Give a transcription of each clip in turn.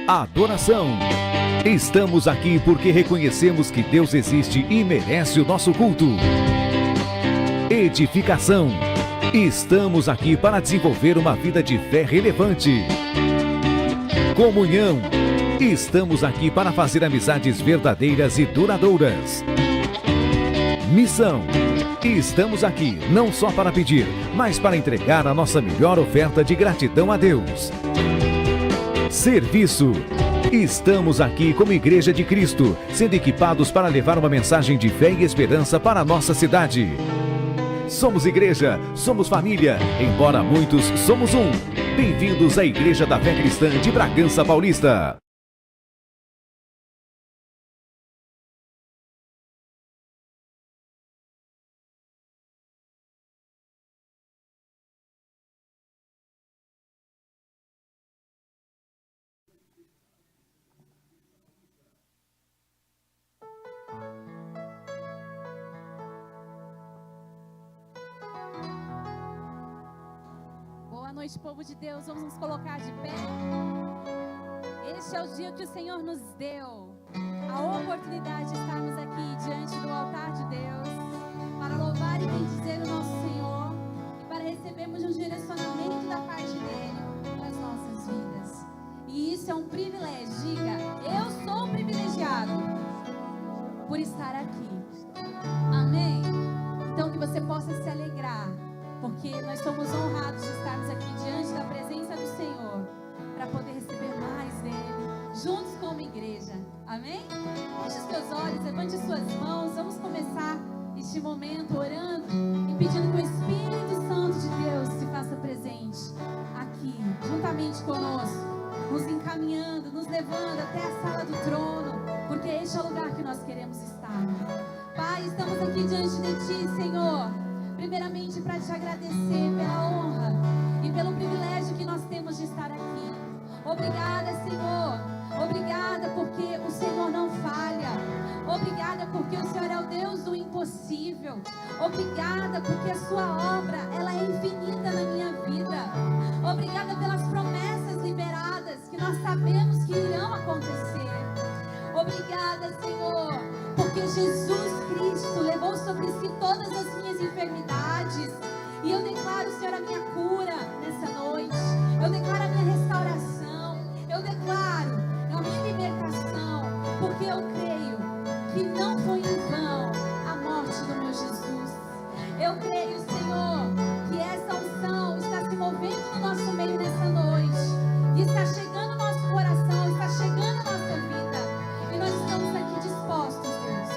adoração. Estamos aqui porque reconhecemos que Deus existe e merece o nosso culto. Edificação. Estamos aqui para desenvolver uma vida de fé relevante. Comunhão. Estamos aqui para fazer amizades verdadeiras e duradouras. Missão. Estamos aqui não só para pedir, mas para entregar a nossa melhor oferta de gratidão a Deus. Serviço. Estamos aqui como Igreja de Cristo, sendo equipados para levar uma mensagem de fé e esperança para a nossa cidade. Somos igreja, somos família, embora muitos somos um. Bem-vindos à Igreja da Fé Cristã de Bragança Paulista. Boa noite, povo de Deus, vamos nos colocar de pé. Este é o dia que o Senhor nos deu, a oportunidade de estarmos aqui diante do altar de Deus, para louvar e bendizer o nosso Senhor, e para recebermos um direcionamento da parte dEle para as nossas vidas. E isso é um privilégio, diga, eu sou privilegiado por estar aqui. Amém? Então que você possa se alegrar, porque nós somos honrados de estarmos aqui diante da presença do Senhor, para poder receber mais dEle, juntos como igreja. Amém? Feche os teus olhos, levante as suas mãos, vamos começar este momento orando e pedindo que o Espírito Santo de Deus se faça presente aqui, juntamente conosco, nos encaminhando, nos levando até a sala do trono, porque este é o lugar que nós queremos estar. Pai, estamos aqui diante de Ti, Senhor, primeiramente para Te agradecer pela honra e pelo privilégio que nós temos de estar aqui. Obrigada, Senhor. Obrigada porque o Senhor não falha. Obrigada porque o Senhor é o Deus do impossível. Obrigada porque a Sua obra, ela é infinita na minha vida. Obrigada pelas promessas liberadas que nós sabemos que irão acontecer. Obrigada, Senhor, porque Jesus Cristo levou sobre si todas as minhas enfermidades. E eu declaro, Senhor, a minha cura nessa noite. Eu declaro a minha restauração. Eu declaro a minha libertação, porque eu creio que não foi em vão a morte do meu Jesus. Eu creio, Senhor, que essa unção está se movendo no nosso meio nessa noite. E está chegando no nosso coração, está chegando na nossa vida. E nós estamos aqui dispostos, Deus,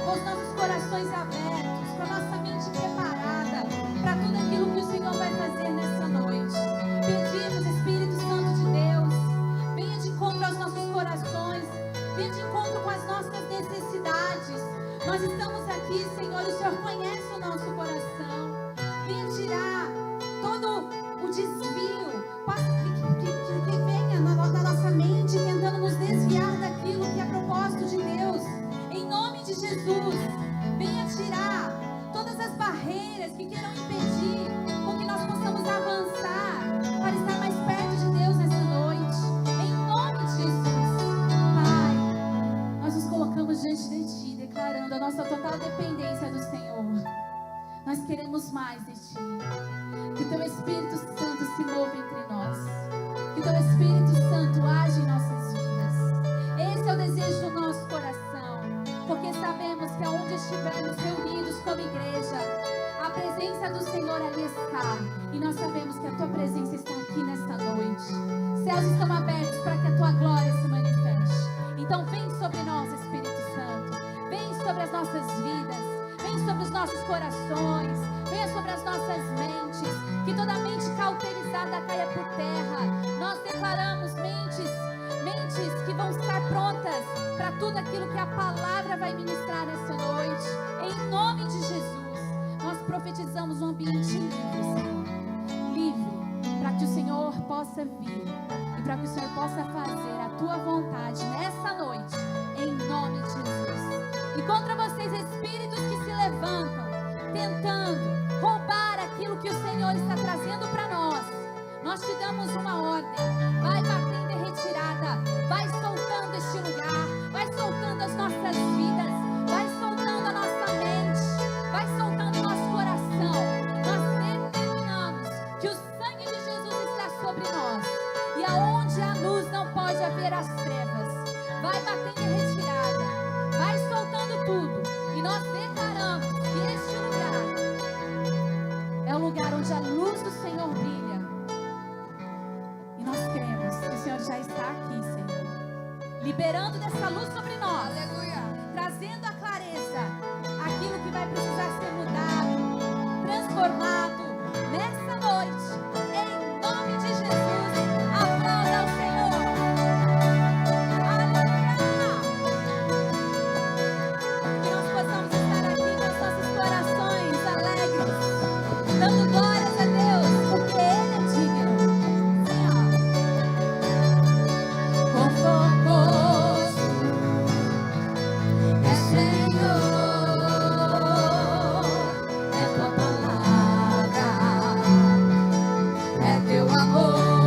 com os nossos corações abertos, com a nossa mente preparada para tudo aquilo que o Senhor vai fazer nessa noite. Pedimos, Espírito Santo de Deus, venha de encontro aos nossos corações, venha de encontro com as nossas necessidades. Nós estamos aqui, Senhor, e o Senhor conhece o nosso coração. Venha tirar todo o desvio que venha na nossa mente, tentando nos desviar daquilo que é propósito de Deus. Em nome de Jesus, venha tirar todas as barreiras que queiram impedir com que nós possamos avançar para estar mais perto de Deus nessa noite. Em nome de Jesus, Pai, nós nos colocamos diante de Ti, declarando a nossa total dependência do Senhor. Nós queremos mais de Ti. Que Teu Espírito Santo se mova entre nós. Que Teu Espírito Santo age em nossas vidas. Esse é o desejo do nosso coração, porque sabemos que aonde estivermos reunidos como igreja, a presença do Senhor ali está. E nós sabemos que a Tua presença está aqui nesta noite. Céus estão abertos para que a Tua glória se manifeste. Então vem sobre nós, Espírito Santo. Vem sobre as nossas vidas. Vem sobre os nossos corações. Venha sobre as nossas mentes. Que toda mente cauterizada caia por terra. Nós declaramos mentes que vão estar prontas para tudo aquilo que a palavra vai ministrar nessa noite. Em nome de Jesus, nós profetizamos um ambiente livre, Senhor. Livre, para que o Senhor possa vir e para que o Senhor possa fazer a Tua vontade nessa noite. Em nome de Jesus. E contra vocês, espíritos que se levantam, tentando roubar aquilo que o Senhor está trazendo para nós, nós te damos uma ordem. Vai batendo em retirada. Vai das trevas, vai batendo em retirada, vai soltando tudo. E nós declaramos que este lugar é o lugar onde a luz do Senhor brilha. E nós cremos que o Senhor já está aqui, Senhor, liberando dessa luz sobre nós. Aleluia. Trazendo a clareza, aquilo que vai precisar ser mudado, transformado nessa noite, em nome de Jesus. Aplauda ao Senhor. Aleluia. Que nós possamos estar aqui com os nossos corações alegres, dando glórias a Deus, porque Ele é digno. Senhor, conformoso é Senhor, é tua palavra, é teu amor,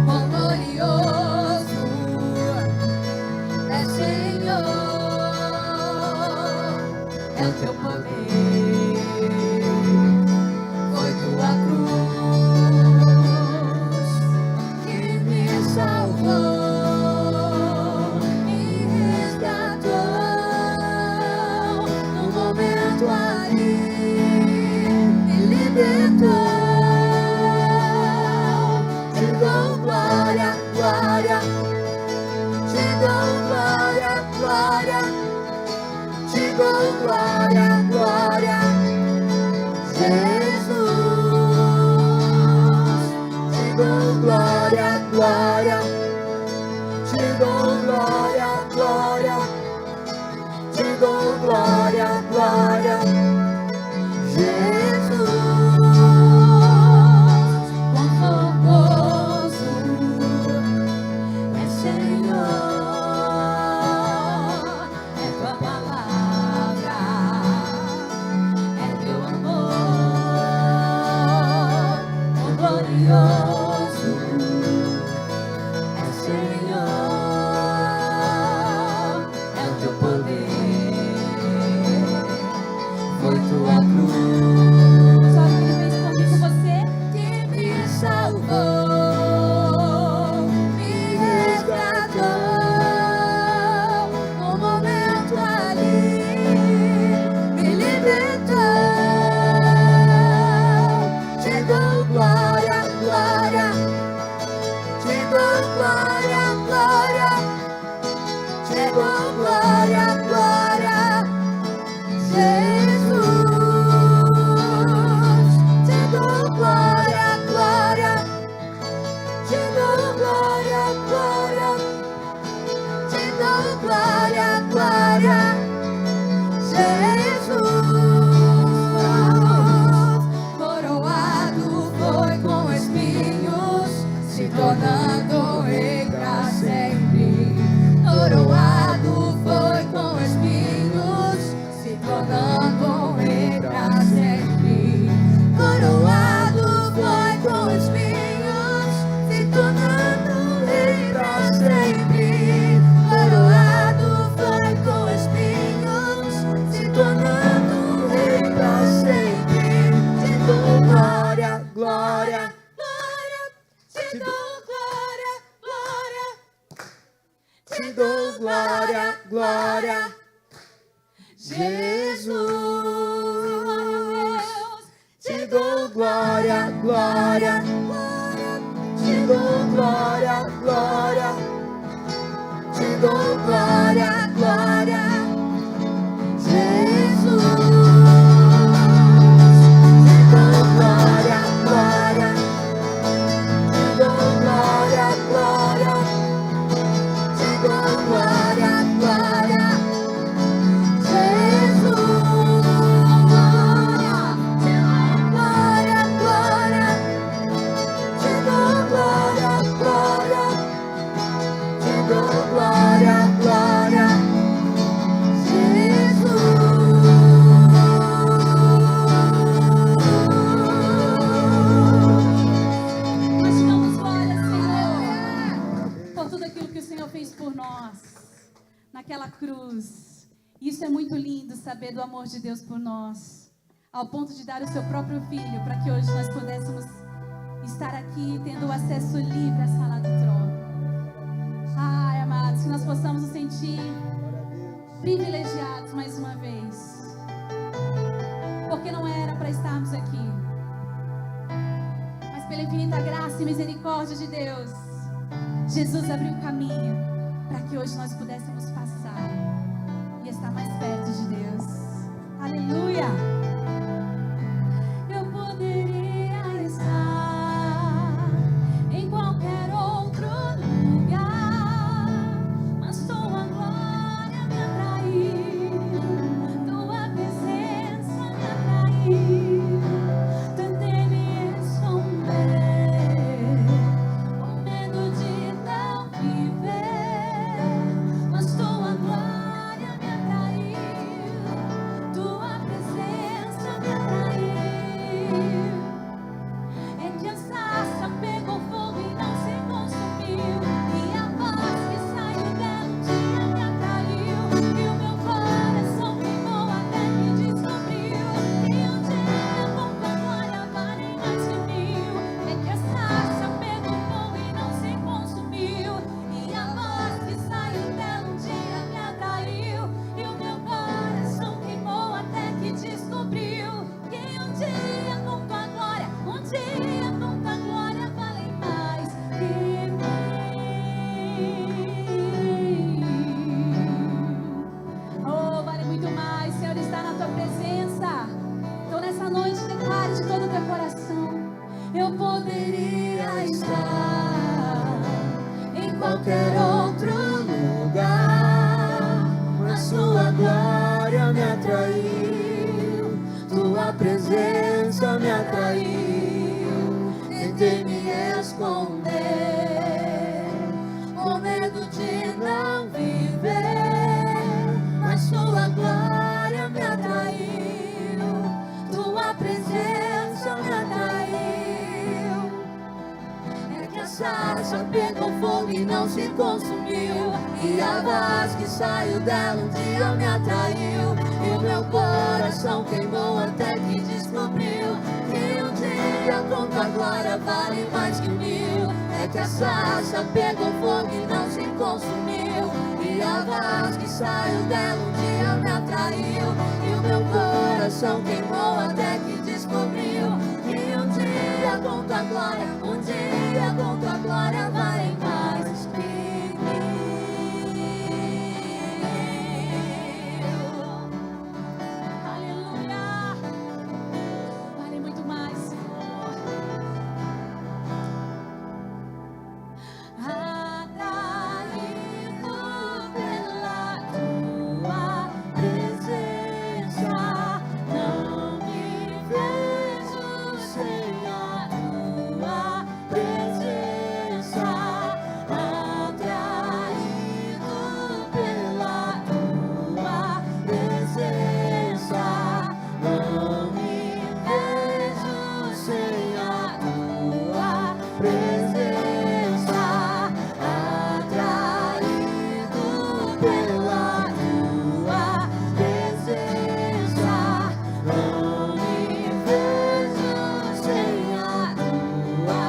quão glorioso é Senhor, é o teu poder, foi tua cruz que me salvou, me resgatou, no momento ali, me libertou. Te dou glória, glória, te dou glória, glória, te dou glória, glória, Jesus. Te dou glória, glória, te dou glória, glória, te dou glória, glória, Jesus. Quão formoso é Senhor, é tua palavra, é teu amor, quão glorioso é Senhor, é o teu poder, foi tua cruz. Só que Ele fez comigo, você que me salvou, me resgatou, no momento ali, me libertou. Te dou glória, glória, te dou glória, glória, te dou glória, glória, Jesus. Te dou glória, glória, te dou glória, glória, te dou glória, glória, Jesus. Coroado foi com espinhos, se tornando rei pra sempre. Coroado foi com espinhos, se tornando rei pra sempre. Coroado foi com espinhos, se tornando rei pra sempre. Coroado foi com espinhos, se tornando rei pra sempre. Te dou glória, glória, glória, te dou glória, glória, te dou glória, glória, Jesus. Te dou glória, glória, glória, te dou glória, glória, te dou glória, glória, Jesus. Te dou glória, glória, te dou glória, glória, te dou glória, glória, Jesus. Te dou glória, glória, te dou glória, glória, te dou glória, glória, Jesus. Nós te damos glória, Senhor, por tudo aquilo que o Senhor fez por nós naquela cruz. Isso é muito lindo, saber do amor de Deus por nós, ao ponto de dar o seu próprio filho para que hoje nós pudéssemos estar aqui tendo o acesso livre à sala do trono. privilegiados mais uma vez, porque não era para estarmos aqui, mas pela infinita graça e misericórdia de Deus, Jesus abriu o caminho para que hoje nós pudéssemos passar e estar mais perto de Deus. Aleluia! Eu poderia estar em qualquer outro lugar, mas tua glória me atraiu, tua presença me atraiu. Tentei me esconder, com medo de não viver, mas tua glória me atraiu, tua presença me atraiu. É que a sarça pegou fogo e não se consumiu, e a voz que saiu dela um dia me atraiu, e o meu coração queimou até que descobriu que um dia com tua glória vale mais que mil. É que a sarça pegou fogo e não se consumiu, e a voz que saiu dela um dia me atraiu, e o meu coração queimou até que descobriu que um dia com tua glória, um dia com tua glória vale mais que mil. Oh, vale muito mais, Senhor, está na tua presença. Então nessa noite declare de todo o teu coração: eu poderia estar em qualquer outro lugar, mas tua glória me atraiu, tua presença me atraiu. Tentei me esconder, com medo de não viver, mas tua glória me atraiu, tua presença me atraiu. É que a sarça pegou fogo e não se consumiu, e a voz que saiu dela um dia me atraiu, e o meu coração queimou até que descobriu que um dia com tua glória vale mais que mil. É que a sarça pegou fogo e não se consumiu, e a voz que saiu dela um dia me atraiu, e o meu coração queimou até que descobriu que um dia com tua glória, um dia com tua glória vale mais que mil. Aleluia! Vale muito mais, Senhor. Atraído pela tua presença, não me vejo sem a tua presença. Atraído pela tua presença, não me vejo sem a tua presença. Atraído pela tua presença, não me vejo sem a tua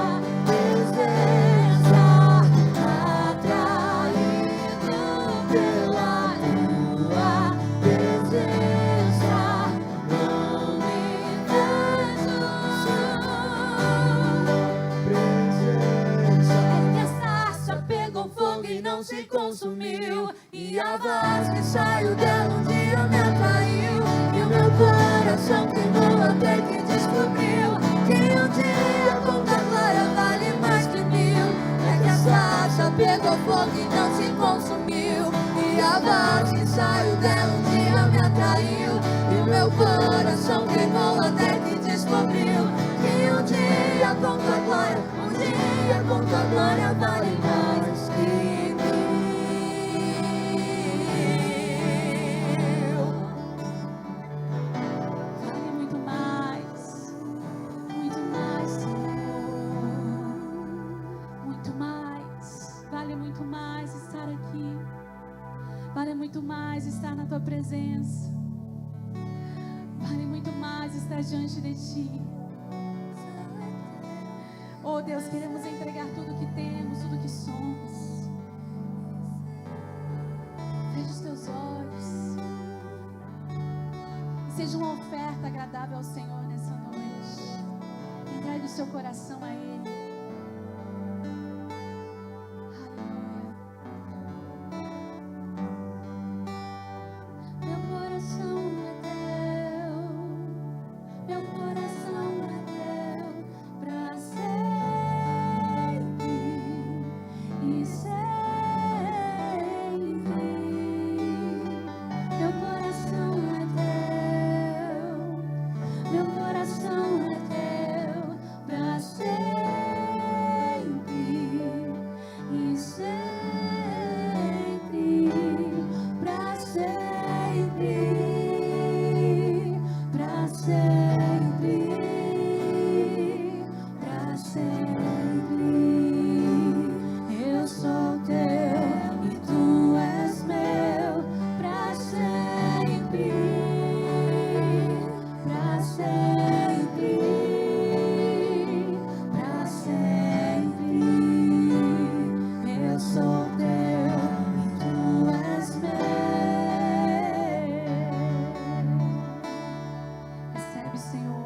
presença. Atraído pela tua presença, não me vejo presença. É que a sarça pegou fogo e não se consumiu, e a voz que saiu dela um dia me atraiu, e o meu coração queimou até que descobriu que um dia com tua glória vale mais que mil. É que a sarça pegou fogo e não se consumiu, e a voz que saiu dela um dia me atraiu, e o meu coração queimou até que descobriu que um dia com tua glória, um dia com tua glória vale mais que mil. Vale muito mais, Senhor. Muito mais, vale muito mais estar aqui. Vale muito mais estar na tua presença. Vale muito mais estar diante de ti. Oh Deus, queremos entregar tudo que temos, tudo que somos. Feche os teus olhos. seja uma oferta agradável ao Senhor nessa noite. Entregue o seu coração a Ele. Aleluia. Meu coração é teu, meu coração é teu, pra sempre e sempre. Meu coração é teu, meu coração é teu, pra sempre e sempre, pra sempre, pra sempre, pra sempre. Eu sou teu e tu és meu, pra sempre, pra sempre, pra sempre. Eu sou teu e tu és meu. Recebe, Senhor,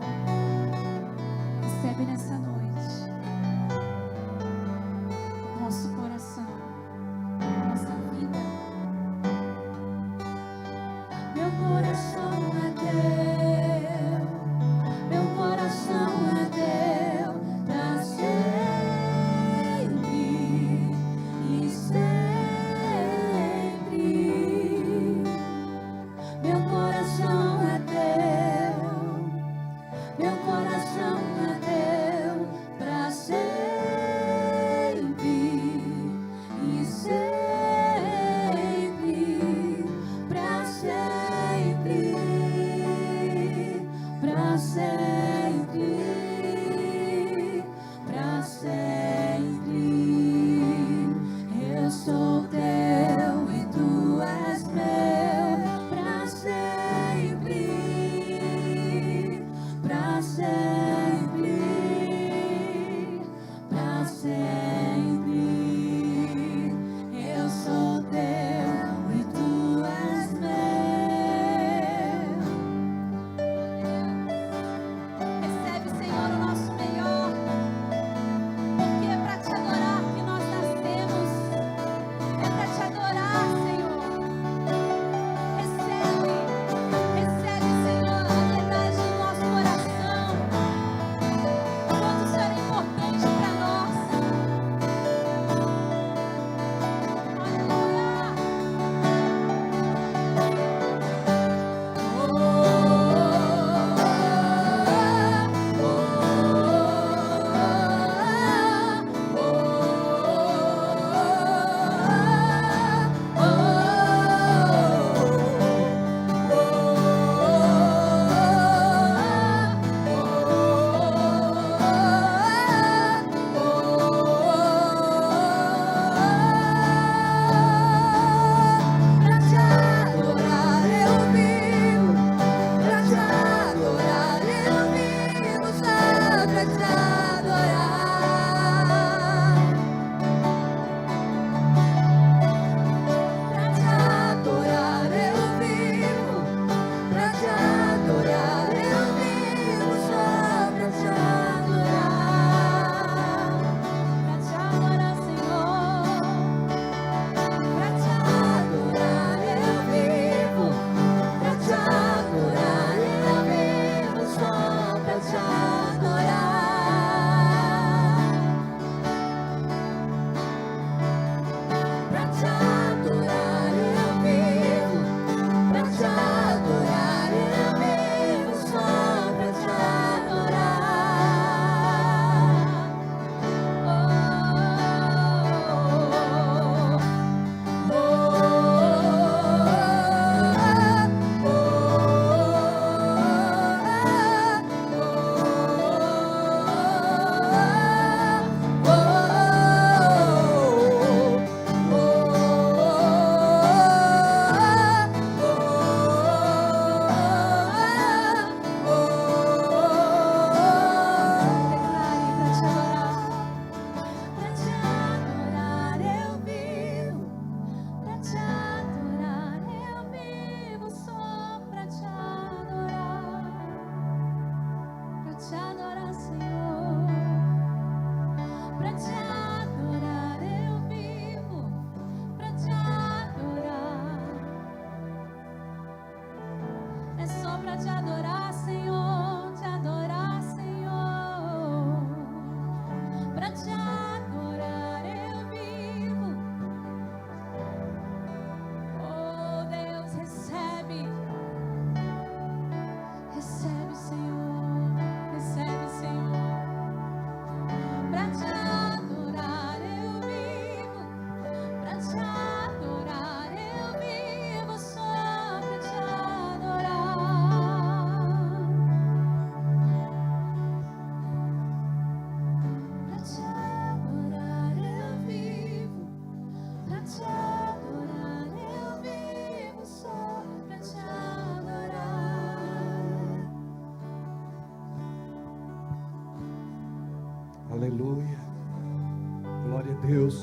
recebe nessa noite o nosso coração, a nossa vida. Meu coração é teu, meu coração é teu, pra sempre e sempre. Meu coração é teu, meu coração é teu, pra sempre e sempre, pra sempre, pra sempre, pra sempre. Eu sou teu e tu és meu, pra sempre, pra sempre, pra sempre. Eu sou teu e tu és meu. Recebe, Senhor, o nosso melhor, porque é pra te adorar que nós nascemos, é pra te adorar, Senhor. Recebe, recebe, Senhor, a verdade do nosso coração, quanto o Senhor é importante pra nós. Aleluia. Glória a Deus.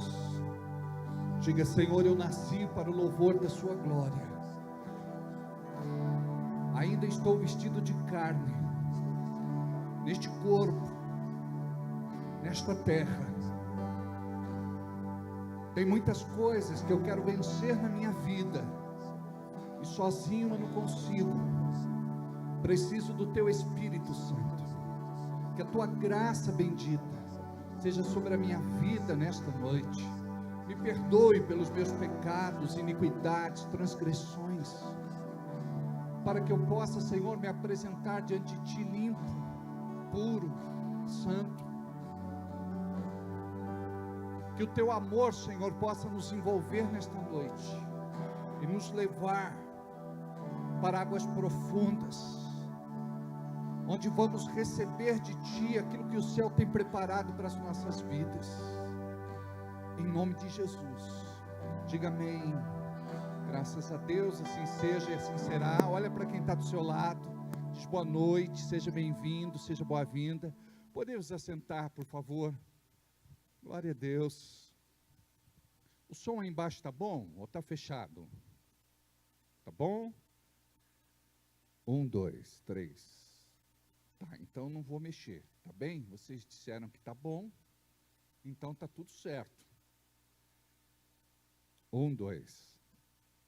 Diga: Senhor, eu nasci para o louvor da sua glória. Ainda estou vestido de carne, neste corpo, nesta terra. Tem muitas coisas que eu quero vencer na minha vida, e sozinho eu não consigo. Preciso do teu Espírito Santo. Que a tua graça bendita seja sobre a minha vida nesta noite. Me perdoe pelos meus pecados, iniquidades, transgressões, para que eu possa, Senhor, me apresentar diante de ti limpo, puro, santo. Que o teu amor, Senhor, possa nos envolver nesta noite e nos levar para águas profundas, onde vamos receber de ti aquilo que o céu tem preparado para as nossas vidas. Em nome de Jesus. Diga amém. Graças a Deus, assim seja e assim será. Olha para quem está do seu lado, diz boa noite, seja bem-vindo, seja boa-vinda. Podemos assentar, por favor? Glória a Deus. O som aí embaixo está bom ou está fechado? Tá bom? 1, 2, 3. Tá, então não vou mexer, tá bem? Vocês disseram que tá bom, então tá tudo certo. 1, 2.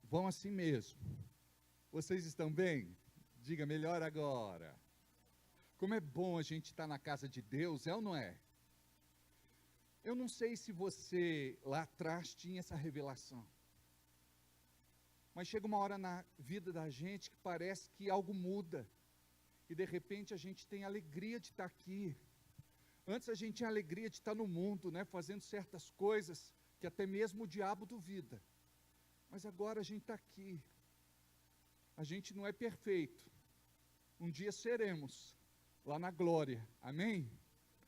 Vão assim mesmo. Vocês estão bem? Diga melhor agora. Como é bom a gente estar na casa de Deus, é ou não é? Eu não sei se você lá atrás tinha essa revelação, mas chega uma hora na vida da gente que parece que algo muda, e de repente a gente tem alegria de estar aqui. Antes a gente tinha alegria de estar no mundo, né, fazendo certas coisas que até mesmo o diabo duvida, mas agora a gente está aqui. A gente não é perfeito, um dia seremos, lá na glória, amém?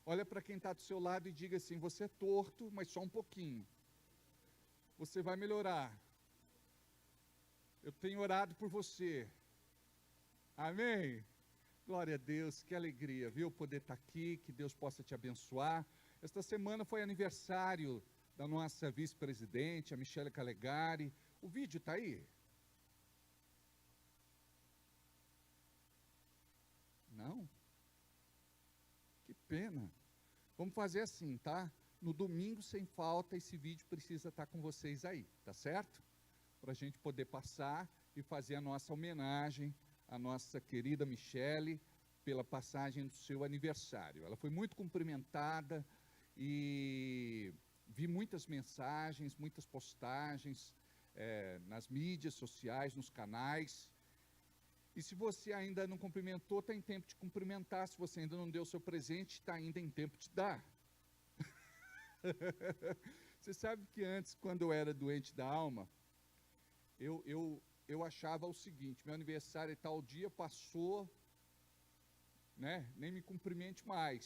Olha para quem está do seu lado e diga assim: você é torto, mas só um pouquinho, você vai melhorar. Eu tenho orado por você, amém? Glória a Deus, que alegria, viu, poder estar aqui, que Deus possa te abençoar. Esta semana foi aniversário da nossa vice-presidente, a Michele Calegari. O vídeo está aí? Não? Que pena. Vamos fazer assim, tá? No domingo, sem falta, esse vídeo precisa estar com vocês aí, tá certo? Para a gente poder passar e fazer a nossa homenagem à nossa querida Michele pela passagem do seu aniversário. Ela foi muito cumprimentada e vi muitas mensagens, muitas postagens nas mídias sociais, nos canais. E se você ainda não cumprimentou, está em tempo de cumprimentar. Se você ainda não deu o seu presente, está ainda em tempo de dar. Você sabe que antes, quando eu era doente da alma, eu achava o seguinte: meu aniversário é tal dia, passou, né? Nem me cumprimente mais.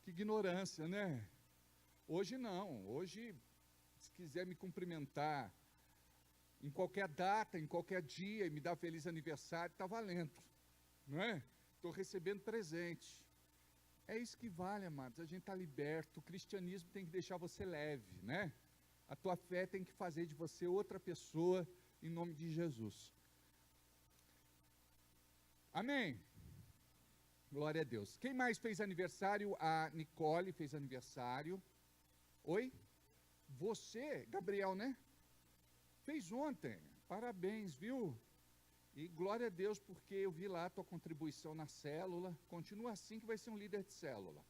Que ignorância, né? Hoje não. Hoje, se quiser me cumprimentar em qualquer data, em qualquer dia, e me dar feliz aniversário, está valendo, não é? Estou recebendo presente. É isso que vale, amados, a gente está liberto. O cristianismo tem que deixar você leve, né? A tua fé tem que fazer de você outra pessoa, em nome de Jesus. Amém? Glória a Deus. Quem mais fez aniversário? A Nicole fez aniversário. Oi? Você, Gabriel, né? Fez ontem, parabéns, viu? E glória a Deus, porque eu vi lá a tua contribuição na célula. Continua assim que vai ser um líder de célula.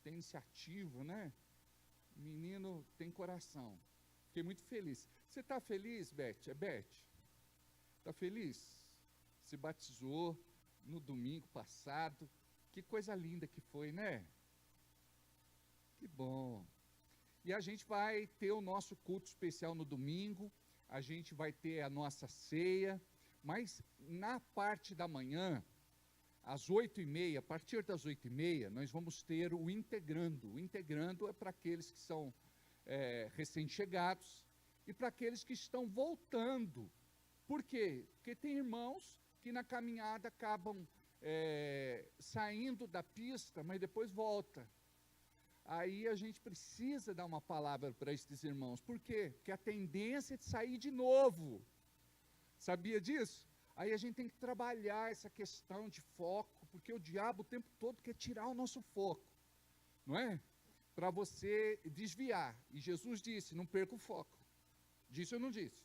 Tem iniciativa, né? Menino tem coração. Fiquei muito feliz. Você está feliz, Beth? É Beth? Está feliz? Se batizou no domingo passado. Que coisa linda que foi, né? Que bom. E a gente vai ter o nosso culto especial no domingo. A gente vai ter a nossa ceia, mas na parte da manhã, às 8h30, a partir das 8h30, nós vamos ter o integrando. O integrando é para aqueles que são recém-chegados e para aqueles que estão voltando. Por quê? Porque tem irmãos que na caminhada acabam saindo da pista, mas depois volta. aí a gente precisa dar uma palavra para esses irmãos. Por quê? Porque a tendência é de sair de novo. Sabia disso? Aí a gente tem que trabalhar essa questão de foco, porque o diabo o tempo todo quer tirar o nosso foco, não é? Para você desviar. E Jesus disse, não perca o foco. Disse ou não disse?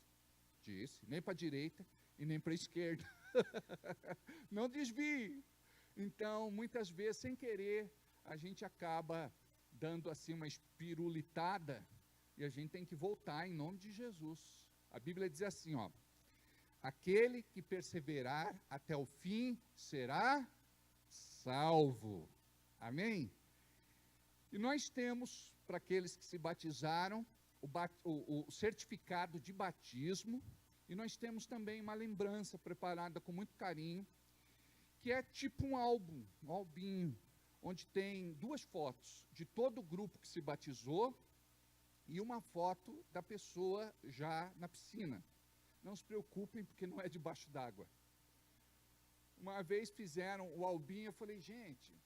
Disse, nem para a direita e nem para a esquerda. Não desvie. Então, muitas vezes, sem querer, a gente acaba dando assim uma espirulitada e a gente tem que voltar em nome de Jesus. A Bíblia diz assim, ó, aquele que perseverar até o fim será salvo. Amém? E nós temos, para aqueles que se batizaram, o certificado de batismo, e nós temos também uma lembrança preparada com muito carinho, que é tipo um álbum, um albinho, onde tem 2 fotos de todo o grupo que se batizou e uma foto da pessoa já na piscina. Não se preocupem, porque não é debaixo d'água. Uma vez fizeram o albinho, eu falei, gente,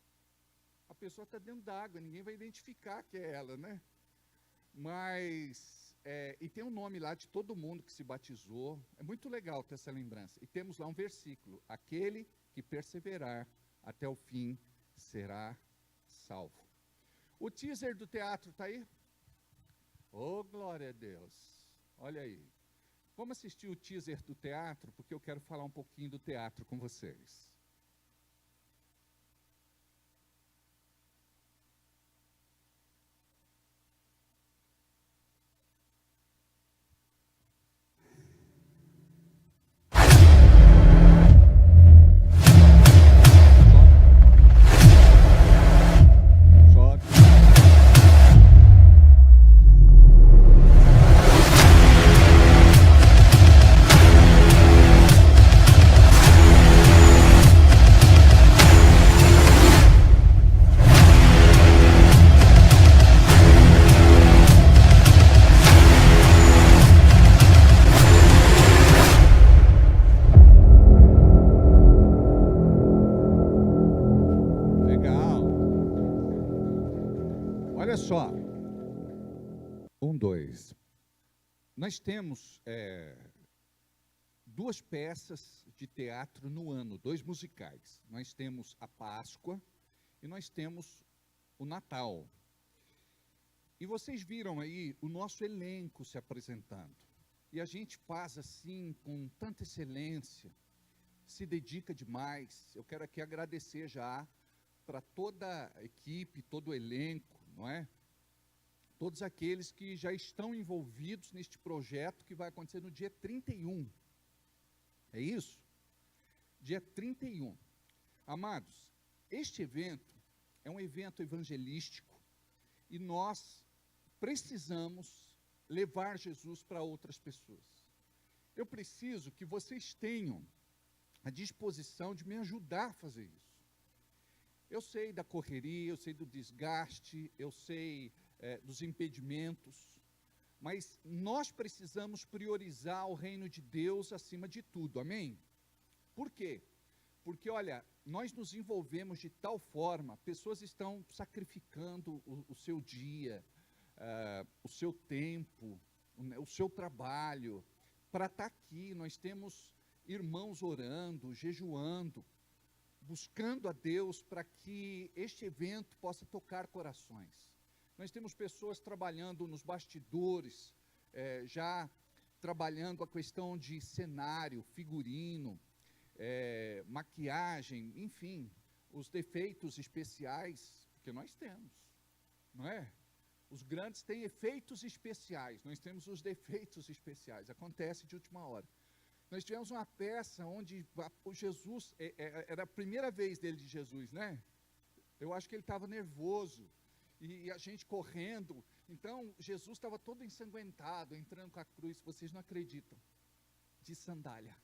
a pessoa está dentro d'água, ninguém vai identificar que é ela, né? Mas, e tem um nome lá de todo mundo que se batizou, é muito legal ter essa lembrança. E temos lá um versículo, aquele que perseverar até o fim será salvo. O teaser do teatro está aí? Oh, glória a Deus! Olha aí. Vamos assistir o teaser do teatro, porque eu quero falar um pouquinho do teatro com vocês. Olha só, 1, 2. Nós temos 2 peças de teatro no ano, 2 musicais. Nós temos a Páscoa e nós temos o Natal. E vocês viram aí o nosso elenco se apresentando. E a gente faz assim, com tanta excelência, se dedica demais. Eu quero aqui agradecer já para toda a equipe, todo o elenco, não é? Todos aqueles que já estão envolvidos neste projeto que vai acontecer no dia 31. É isso? Dia 31. Amados, este evento é um evento evangelístico e nós precisamos levar Jesus para outras pessoas. Eu preciso que vocês tenham a disposição de me ajudar a fazer isso. Eu sei da correria, eu sei do desgaste, eu sei dos impedimentos, mas nós precisamos priorizar o reino de Deus acima de tudo, amém? Por quê? Porque, olha, nós nos envolvemos de tal forma, pessoas estão sacrificando o seu dia, o seu tempo, o seu trabalho, para estar aqui. Nós temos irmãos orando, jejuando, buscando a Deus para que este evento possa tocar corações. Nós temos pessoas trabalhando nos bastidores, já trabalhando a questão de cenário, figurino, maquiagem, enfim, os defeitos especiais, porque nós temos, não é? Os grandes têm efeitos especiais, nós temos os defeitos especiais, acontece de última hora. Nós tivemos uma peça onde o Jesus, era a primeira vez dele de Jesus, né? Eu acho que ele estava nervoso, e a gente correndo, então Jesus estava todo ensanguentado, entrando com a cruz, vocês não acreditam, de sandália.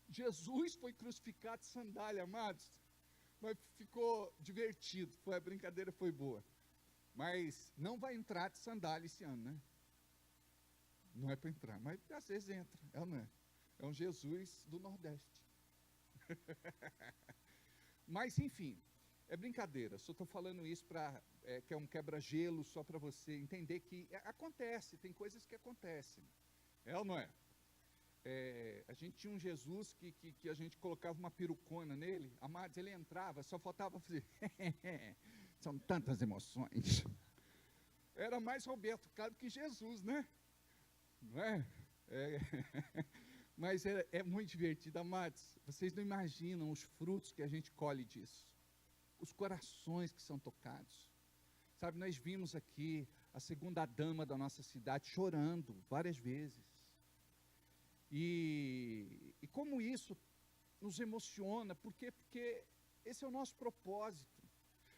Jesus foi crucificado de sandália, amados, mas ficou divertido, a brincadeira foi boa, mas não vai entrar de sandália esse ano, né? Não é para entrar, mas às vezes entra, não é? É um Jesus do Nordeste. Mas enfim, É brincadeira, só estou falando isso para que é um quebra-gelo só para você entender que acontece, tem coisas que acontecem. É ou não é? A gente tinha um Jesus que a gente colocava uma perucona nele, amados, ele entrava, só faltava fazer, são tantas emoções. Era mais Roberto Carlos que Jesus, né? Não é? Mas é muito divertido, amados. Vocês não imaginam os frutos que a gente colhe disso. Os corações que são tocados. Sabe, nós vimos aqui a segunda dama da nossa cidade chorando várias vezes. E como isso nos emociona, por quê? Porque esse é o nosso propósito.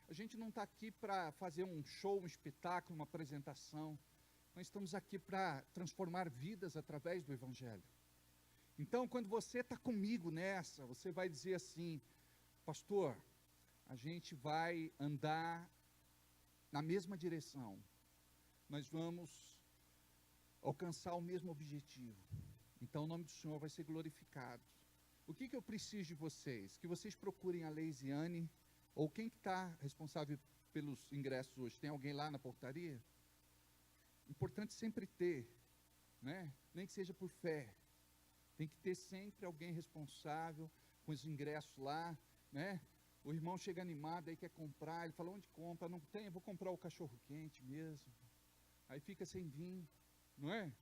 A gente não está aqui para fazer um show, um espetáculo, uma apresentação. Nós estamos aqui para transformar vidas através do Evangelho. Então, quando você está comigo nessa, você vai dizer assim, pastor, a gente vai andar na mesma direção. Nós vamos alcançar o mesmo objetivo. Então, o nome do Senhor vai ser glorificado. O que eu preciso de vocês? Que vocês procurem a Leisiane, ou quem está responsável pelos ingressos hoje? Tem alguém lá na portaria? Importante sempre ter, né? Nem que seja por fé. Tem que ter sempre alguém responsável com os ingressos lá, né? O irmão chega animado, aí quer comprar, ele fala, onde compra? Não tem, eu vou comprar o cachorro quente mesmo. Aí fica sem vir, não é?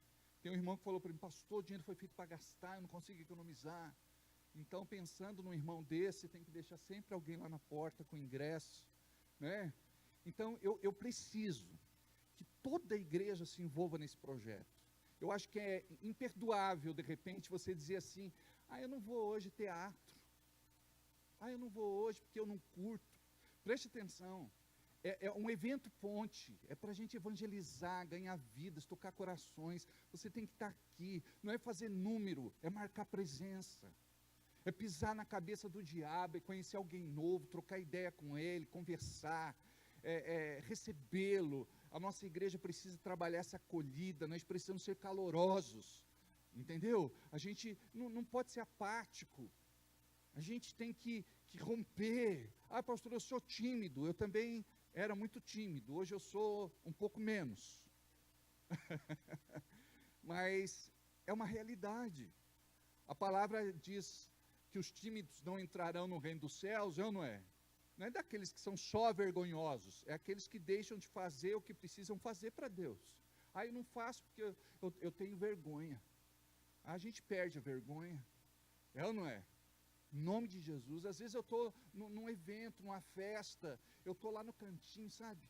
Tem um irmão que falou para mim, pastor, o dinheiro foi feito para gastar, eu não consigo economizar. Então, pensando num irmão desse, tem que deixar sempre alguém lá na porta com ingresso, né? Então, eu preciso que toda a igreja se envolva nesse projeto. Eu acho que é imperdoável, de repente, você dizer assim, eu não vou hoje teatro. Eu não vou hoje porque eu não curto. Preste atenção, é um evento ponte, é para a gente evangelizar, ganhar vidas, tocar corações. Você tem que estar aqui, não é fazer número, é marcar presença. É pisar na cabeça do diabo, é conhecer alguém novo, trocar ideia com ele, conversar, recebê-lo. A nossa igreja precisa trabalhar essa acolhida, nós precisamos ser calorosos, entendeu? A gente não pode ser apático, a gente tem que romper. Pastor, eu sou tímido, eu também era muito tímido, hoje eu sou um pouco menos, mas é uma realidade. A palavra diz que os tímidos não entrarão no reino dos céus, não é? Não é daqueles que são só vergonhosos, é aqueles que deixam de fazer o que precisam fazer para Deus. Eu não faço porque eu tenho vergonha. A gente perde a vergonha, é ou não é? Em nome de Jesus. Às vezes eu estou num evento, numa festa, eu estou lá no cantinho, sabe?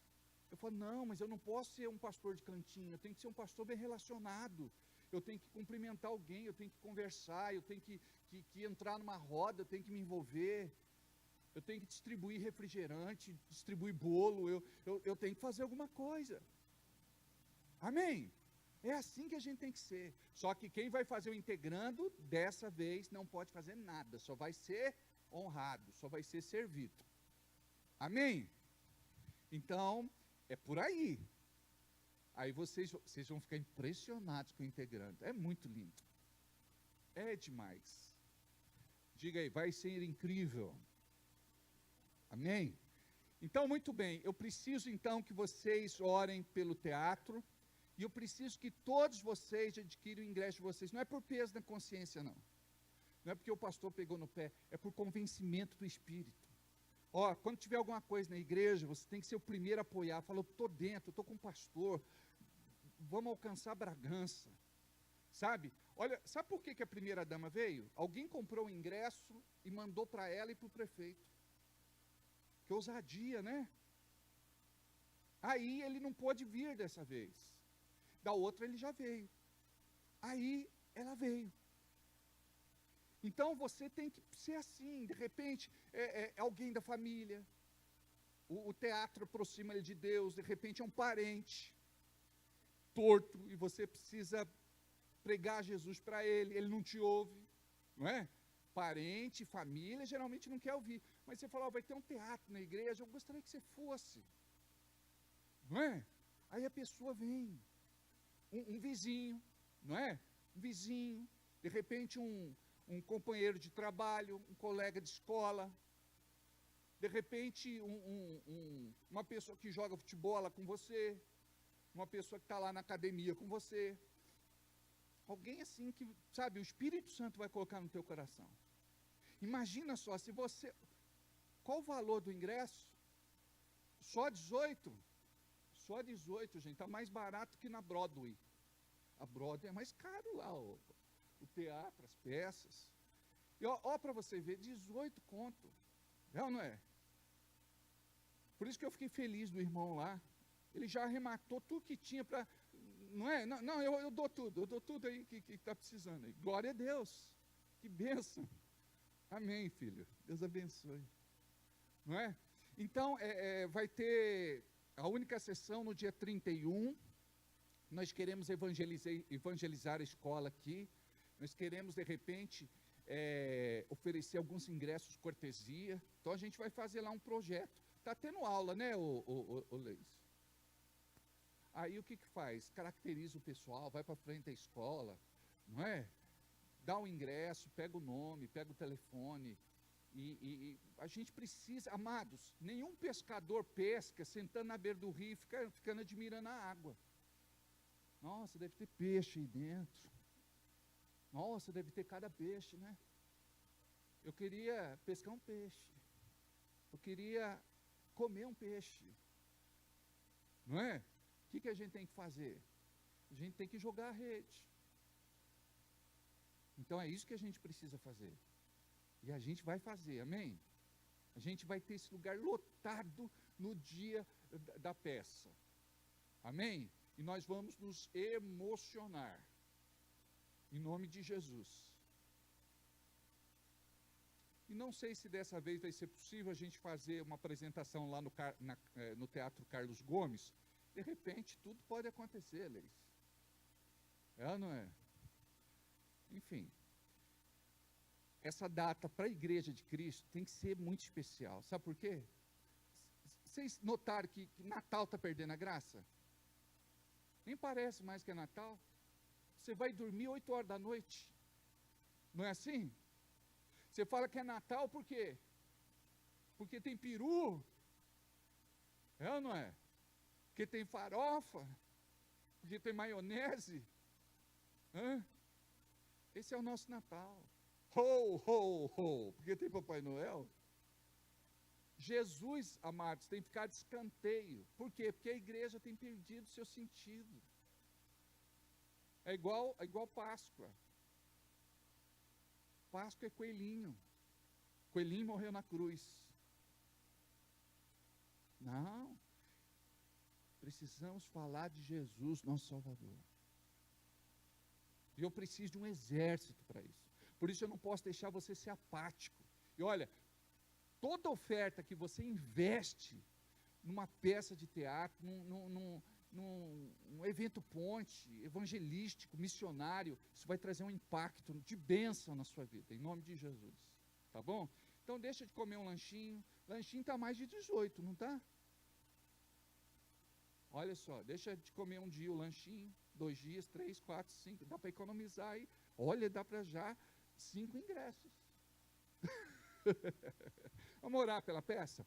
Eu falo, não, mas eu não posso ser um pastor de cantinho, eu tenho que ser um pastor bem relacionado. Eu tenho que cumprimentar alguém, eu tenho que conversar, eu tenho que entrar numa roda, eu tenho que me envolver. Eu tenho que distribuir refrigerante, distribuir bolo, eu tenho que fazer alguma coisa. Amém? É assim que a gente tem que ser. Só que quem vai fazer o integrando, dessa vez, não pode fazer nada, só vai ser honrado, só vai ser servido. Amém? Então, é por aí. Aí vocês vão ficar impressionados com o integrando. É muito lindo. É demais. Diga aí, vai ser incrível. Amém? Então, muito bem, eu preciso então que vocês orem pelo teatro, e eu preciso que todos vocês adquiram o ingresso de vocês, não é por peso na consciência não, não é porque o pastor pegou no pé, é por convencimento do Espírito. Quando tiver alguma coisa na igreja, você tem que ser o primeiro a apoiar, fala, eu estou dentro, eu estou com o pastor, vamos alcançar Bragança, sabe? Olha, sabe por que a primeira dama veio? Alguém comprou o ingresso e mandou para ela e para o prefeito. Que ousadia, né? Aí ele não pôde vir dessa vez. Da outra ele já veio. Aí ela veio. Então você tem que ser assim. De repente, é alguém da família. O teatro aproxima ele de Deus. De repente é um parente torto. E você precisa pregar Jesus para ele. Ele não te ouve. Não é? Parente, família, geralmente não quer ouvir. Mas você fala, vai ter um teatro na igreja, eu gostaria que você fosse. Não é? Aí a pessoa vem. Um vizinho, não é? Um vizinho, de repente um companheiro de trabalho, um colega de escola. De repente, uma pessoa que joga futebol com você, uma pessoa que está lá na academia com você, alguém assim que, sabe, o Espírito Santo vai colocar no teu coração. Imagina só, se você, qual o valor do ingresso? Só 18? Só 18, gente, está mais barato que na Broadway. A Broadway é mais caro lá, o teatro, as peças. E ó para você ver, 18 conto. É ou não é? Por isso que eu fiquei feliz do irmão lá. Ele já arrematou tudo que tinha para... Não é? Não, eu dou tudo aí que está precisando. Aí. Glória a Deus. Que bênção. Amém, filho. Deus abençoe. Não é? Então, vai ter a única sessão no dia 31. Nós queremos evangelizar a escola aqui. Nós queremos, de repente, oferecer alguns ingressos cortesia. Então, a gente vai fazer lá um projeto. Está tendo aula, né, o Leis? Aí, o que faz? Caracteriza o pessoal, vai para frente da escola, não é? Dá o ingresso, pega o nome, pega o telefone. E a gente precisa, amados, nenhum pescador pesca sentando na beira do rio e ficando admirando a água. Nossa, deve ter peixe aí dentro. Nossa, deve ter cada peixe, né? Eu queria pescar um peixe. Eu queria comer um peixe. Não é? O que a gente tem que fazer? A gente tem que jogar a rede. Então é isso que a gente precisa fazer. E a gente vai fazer, amém? A gente vai ter esse lugar lotado no dia da peça. Amém? E nós vamos nos emocionar. Em nome de Jesus. E não sei se dessa vez vai ser possível a gente fazer uma apresentação lá no Teatro Carlos Gomes. De repente, tudo pode acontecer, Leis. É ou não é? Enfim. Essa data para a Igreja de Cristo tem que ser muito especial. Sabe por quê? Vocês notaram que Natal está perdendo a graça? Nem parece mais que é Natal. Você vai dormir 8 horas da noite. Não é assim? Você fala que é Natal por quê? Porque tem peru. É ou não é? Porque tem farofa. Porque tem maionese. Hã? Esse é o nosso Natal. Ho, ho, ho. Porque tem Papai Noel. Jesus, amados, tem ficado de escanteio. Por quê? Porque a igreja tem perdido seu sentido. É igual Páscoa. Páscoa é coelhinho. Coelhinho morreu na cruz. Não. Precisamos falar de Jesus, nosso Salvador. E eu preciso de um exército para isso. Por isso eu não posso deixar você ser apático. E olha, toda oferta que você investe numa peça de teatro, num evento ponte, evangelístico, missionário, isso vai trazer um impacto de bênção na sua vida, em nome de Jesus, tá bom? Então deixa de comer um lanchinho está mais de 18, não está? Olha só, deixa de comer um dia o lanchinho, 2 dias, 3, 4, 5, dá para economizar aí, olha, dá para já 5 ingressos. Vamos orar pela peça?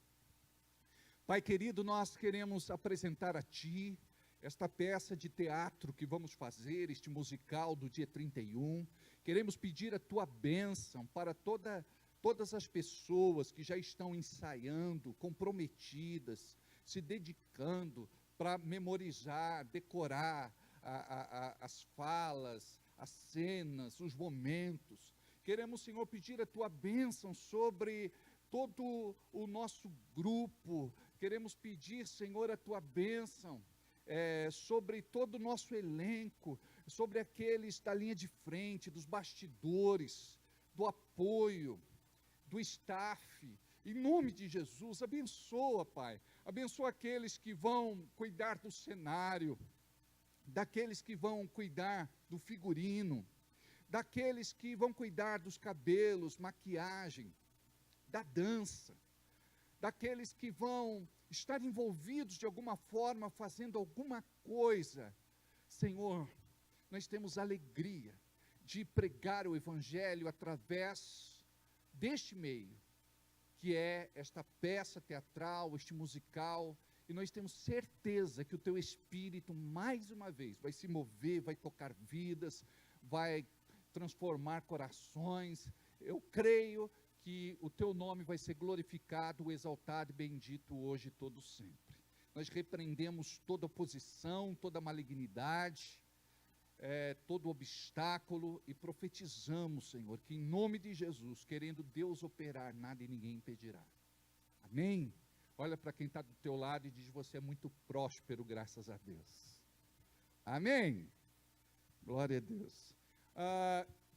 Pai querido, nós queremos apresentar a Ti esta peça de teatro que vamos fazer, este musical do dia 31. Queremos pedir a Tua bênção para todas as pessoas que já estão ensaiando, comprometidas, se dedicando para memorizar, decorar as falas, as cenas, os momentos. Queremos, Senhor, pedir a Tua bênção sobre todo o nosso grupo. Queremos pedir, Senhor, a Tua bênção sobre todo o nosso elenco, sobre aqueles da linha de frente, dos bastidores, do apoio, do staff. Em nome de Jesus, abençoa, Pai. Abençoa aqueles que vão cuidar do cenário, daqueles que vão cuidar do figurino, daqueles que vão cuidar dos cabelos, maquiagem, da dança, daqueles que vão estar envolvidos de alguma forma, fazendo alguma coisa. Senhor, nós temos alegria de pregar o Evangelho através deste meio. que é esta peça teatral, este musical, e nós temos certeza que o teu Espírito, mais uma vez, vai se mover, vai tocar vidas, vai transformar corações. Eu creio que o teu nome vai ser glorificado, exaltado e bendito hoje e todo sempre. Nós repreendemos toda oposição, toda malignidade, todo obstáculo, e profetizamos, Senhor, que em nome de Jesus, querendo Deus operar, nada e ninguém impedirá. Amém? Olha para quem está do teu lado e diz: você é muito próspero, graças a Deus. Amém? Glória a Deus.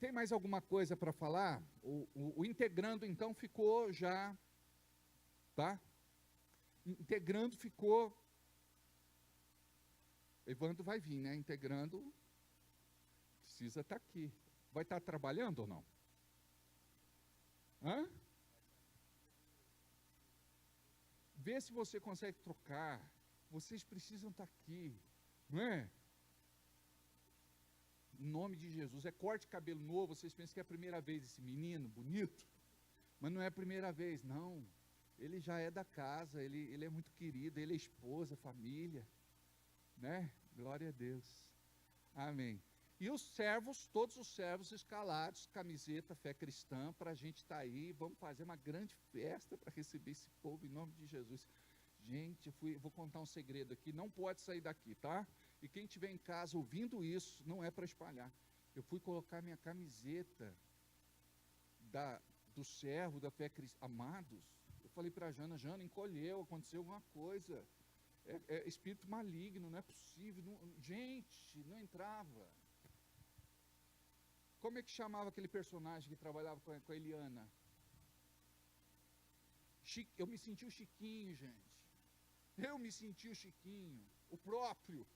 Tem mais alguma coisa para falar? O integrando então ficou já, tá? Integrando ficou. Evandro vai vir, né? Integrando precisa estar aqui. Vai estar trabalhando ou não? Hã? Vê se você consegue trocar. Vocês precisam estar aqui, não é? Em nome de Jesus. É corte de cabelo novo. Vocês pensam que é a primeira vez esse menino bonito? Mas não é a primeira vez, não. Ele já é da casa, ele é muito querido, ele é esposa, família, né? Glória a Deus. Amém. E os servos, todos os servos escalados, camiseta, fé cristã, para a gente estar aí, vamos fazer uma grande festa para receber esse povo em nome de Jesus. Gente, vou contar um segredo aqui, não pode sair daqui, tá? E quem estiver em casa ouvindo isso, não é para espalhar. Eu fui colocar minha camiseta do servo da fé cristã, amados. Eu falei para a Jana, encolheu, aconteceu alguma coisa. É espírito maligno, não é possível. Gente, não entrava. Como é que chamava aquele personagem que trabalhava com a Eliana? Eu me senti o Chiquinho, gente. Eu me senti o Chiquinho, o próprio.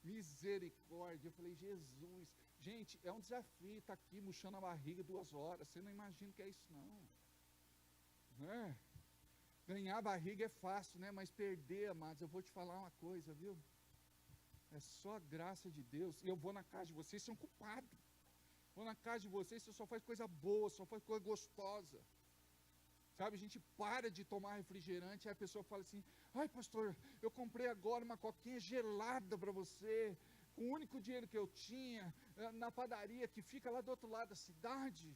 Misericórdia. Eu falei: Jesus. Gente, é um desafio estar aqui murchando a barriga 2 horas. Você não imagina o que é isso, não. É? Ganhar a barriga é fácil, né? Mas perder, amados, eu vou te falar uma coisa, viu? É só a graça de Deus. E eu vou na casa de vocês, são culpados. Vou na casa de vocês, você só faz coisa boa, só faz coisa gostosa. Sabe, a gente para de tomar refrigerante, aí a pessoa fala assim: ai, pastor, eu comprei agora uma coquinha gelada para você, com o único dinheiro que eu tinha, na padaria que fica lá do outro lado da cidade.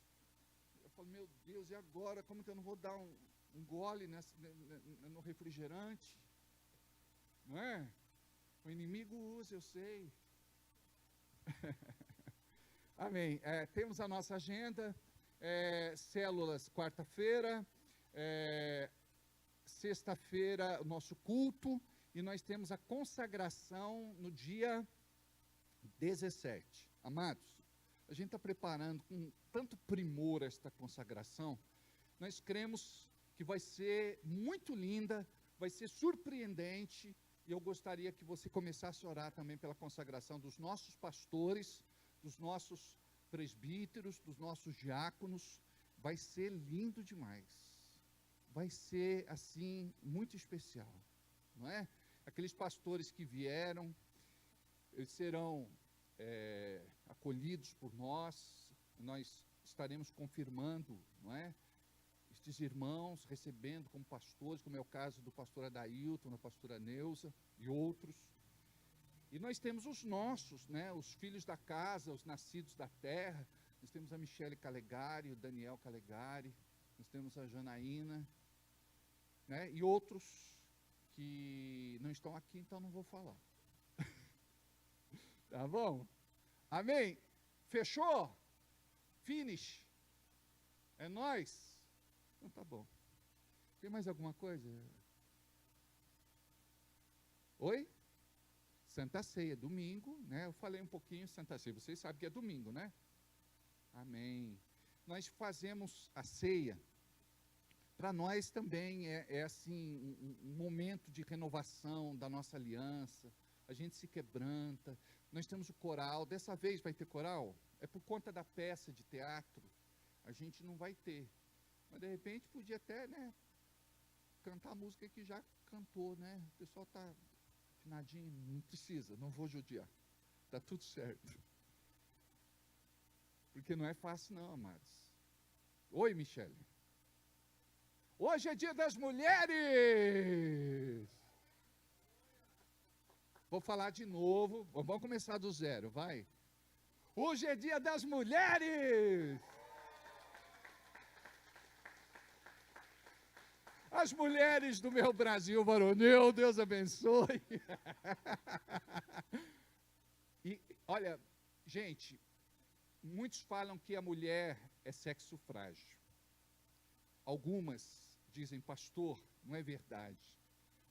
Eu falo: meu Deus, e agora? Como que eu não vou dar um gole no refrigerante? Não é? O inimigo usa, eu sei. Amém. Temos a nossa agenda, células quarta-feira, sexta-feira o nosso culto, e nós temos a consagração no dia 17. Amados, a gente está preparando com tanto primor esta consagração. Nós cremos que vai ser muito linda, vai ser surpreendente, e eu gostaria que você começasse a orar também pela consagração dos nossos pastores, dos nossos presbíteros, dos nossos diáconos. Vai ser lindo demais. Vai ser, assim, muito especial, não é? Aqueles pastores que vieram, eles serão acolhidos por nós estaremos confirmando, não é? Estes irmãos recebendo como pastores, como é o caso do pastor Adailton, da pastora Neuza e outros. E nós temos os nossos, né, os filhos da casa, os nascidos da terra. Nós temos a Michele Calegari, o Daniel Calegari, nós temos a Janaína, né, e outros que não estão aqui, então não vou falar. Tá bom? Amém? Fechou? Finish? É nóis? Então tá bom. Tem mais alguma coisa? Oi? Santa Ceia, domingo, né? Eu falei um pouquinho Santa Ceia, vocês sabem que é domingo, né? Amém. Nós fazemos a ceia, para nós também é assim, um momento de renovação da nossa aliança, a gente se quebranta. Nós temos o coral, dessa vez vai ter coral? É por conta da peça de teatro, a gente não vai ter. Mas de repente podia até, né, cantar a música que já cantou, né? O pessoal está afinadinho, não precisa, não vou judiar. Está tudo certo. Porque não é fácil não, amados. Oi, Michele. Hoje é dia das mulheres. Vou falar de novo, vamos começar do zero, vai. Hoje é dia das mulheres. As mulheres do meu Brasil varonil, Deus abençoe. E olha, gente, muitos falam que a mulher é sexo frágil. Algumas dizem, pastor, não é verdade.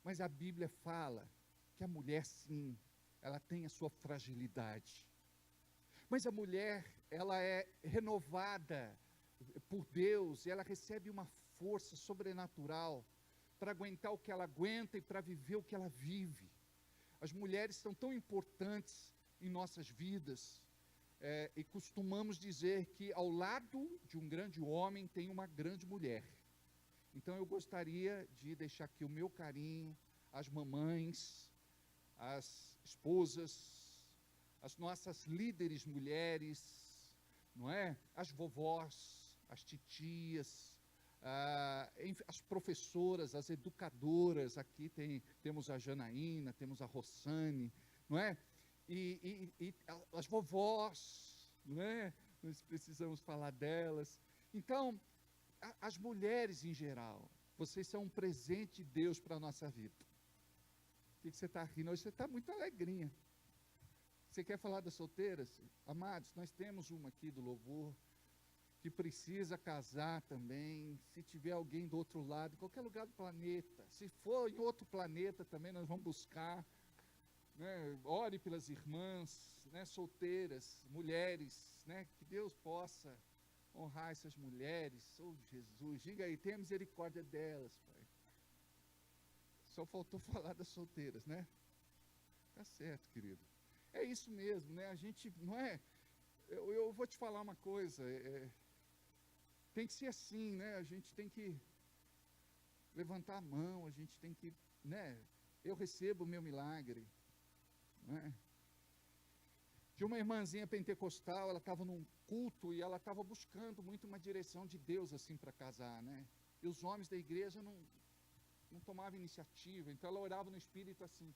Mas a Bíblia fala que a mulher, sim, ela tem a sua fragilidade. Mas a mulher, ela é renovada por Deus, e ela recebe uma força sobrenatural para aguentar o que ela aguenta e para viver o que ela vive. As mulheres são tão importantes em nossas vidas, e costumamos dizer que ao lado de um grande homem tem uma grande mulher. Então eu gostaria de deixar aqui o meu carinho às mamães, às esposas, às nossas líderes mulheres, não é? As vovós, as titias, as professoras, as educadoras. Aqui temos a Janaína, temos a Rossane, não é? E as vovós, não é? Nós precisamos falar delas. Então, as mulheres em geral, vocês são um presente de Deus para a nossa vida. O que você está rindo? Hoje você está muito alegrinha. Você quer falar das solteiras? Amados, nós temos uma aqui do louvor, que precisa casar também. Se tiver alguém do outro lado, em qualquer lugar do planeta, se for em outro planeta também, nós vamos buscar, né? Ore pelas irmãs, né, solteiras, mulheres, né, que Deus possa honrar essas mulheres. Oh, Jesus, diga aí, tenha misericórdia delas, Pai. Só faltou falar das solteiras, né? Tá certo, querido. É isso mesmo, né? A gente, não é? Eu vou te falar uma coisa, tem que ser assim, né? A gente tem que levantar a mão, a gente tem que, né? Eu recebo o meu milagre, né? Tinha uma irmãzinha pentecostal, ela estava num culto e ela estava buscando muito uma direção de Deus assim para casar, né? E os homens da igreja não tomavam iniciativa, então ela orava no espírito assim: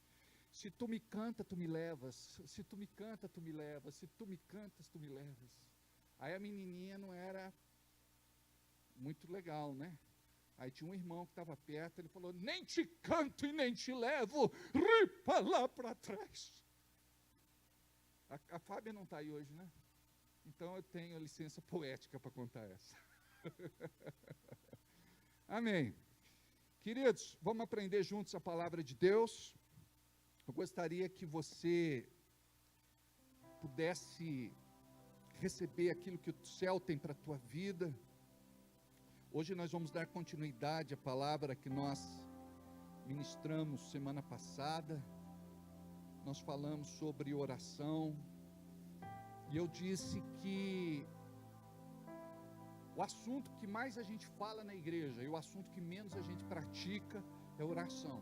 se tu me canta, tu me levas, se tu me canta, tu me levas, se tu me cantas, tu me levas. Aí a menininha não era muito legal, né? Aí tinha um irmão que estava perto, ele falou: nem te canto e nem te levo, ripa lá para trás. A Fábia não está aí hoje, né? Então eu tenho a licença poética para contar essa. Amém. Queridos, vamos aprender juntos a palavra de Deus. Eu gostaria que você pudesse receber aquilo que o céu tem para a tua vida. Hoje nós vamos dar continuidade à palavra que nós ministramos semana passada. Nós falamos sobre oração, e eu disse que o assunto que mais a gente fala na igreja e o assunto que menos a gente pratica é oração.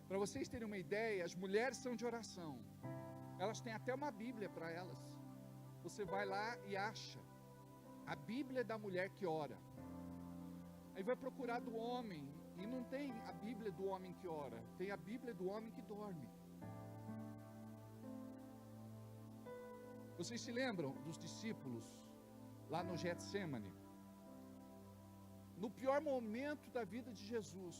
Para vocês terem uma ideia, as mulheres são de oração, elas têm até uma Bíblia para elas. Você vai lá e acha a Bíblia da mulher que ora. Aí vai procurar do homem, e não tem a Bíblia do homem que ora, tem a Bíblia do homem que dorme. Vocês se lembram dos discípulos lá no Getsêmani? No pior momento da vida de Jesus,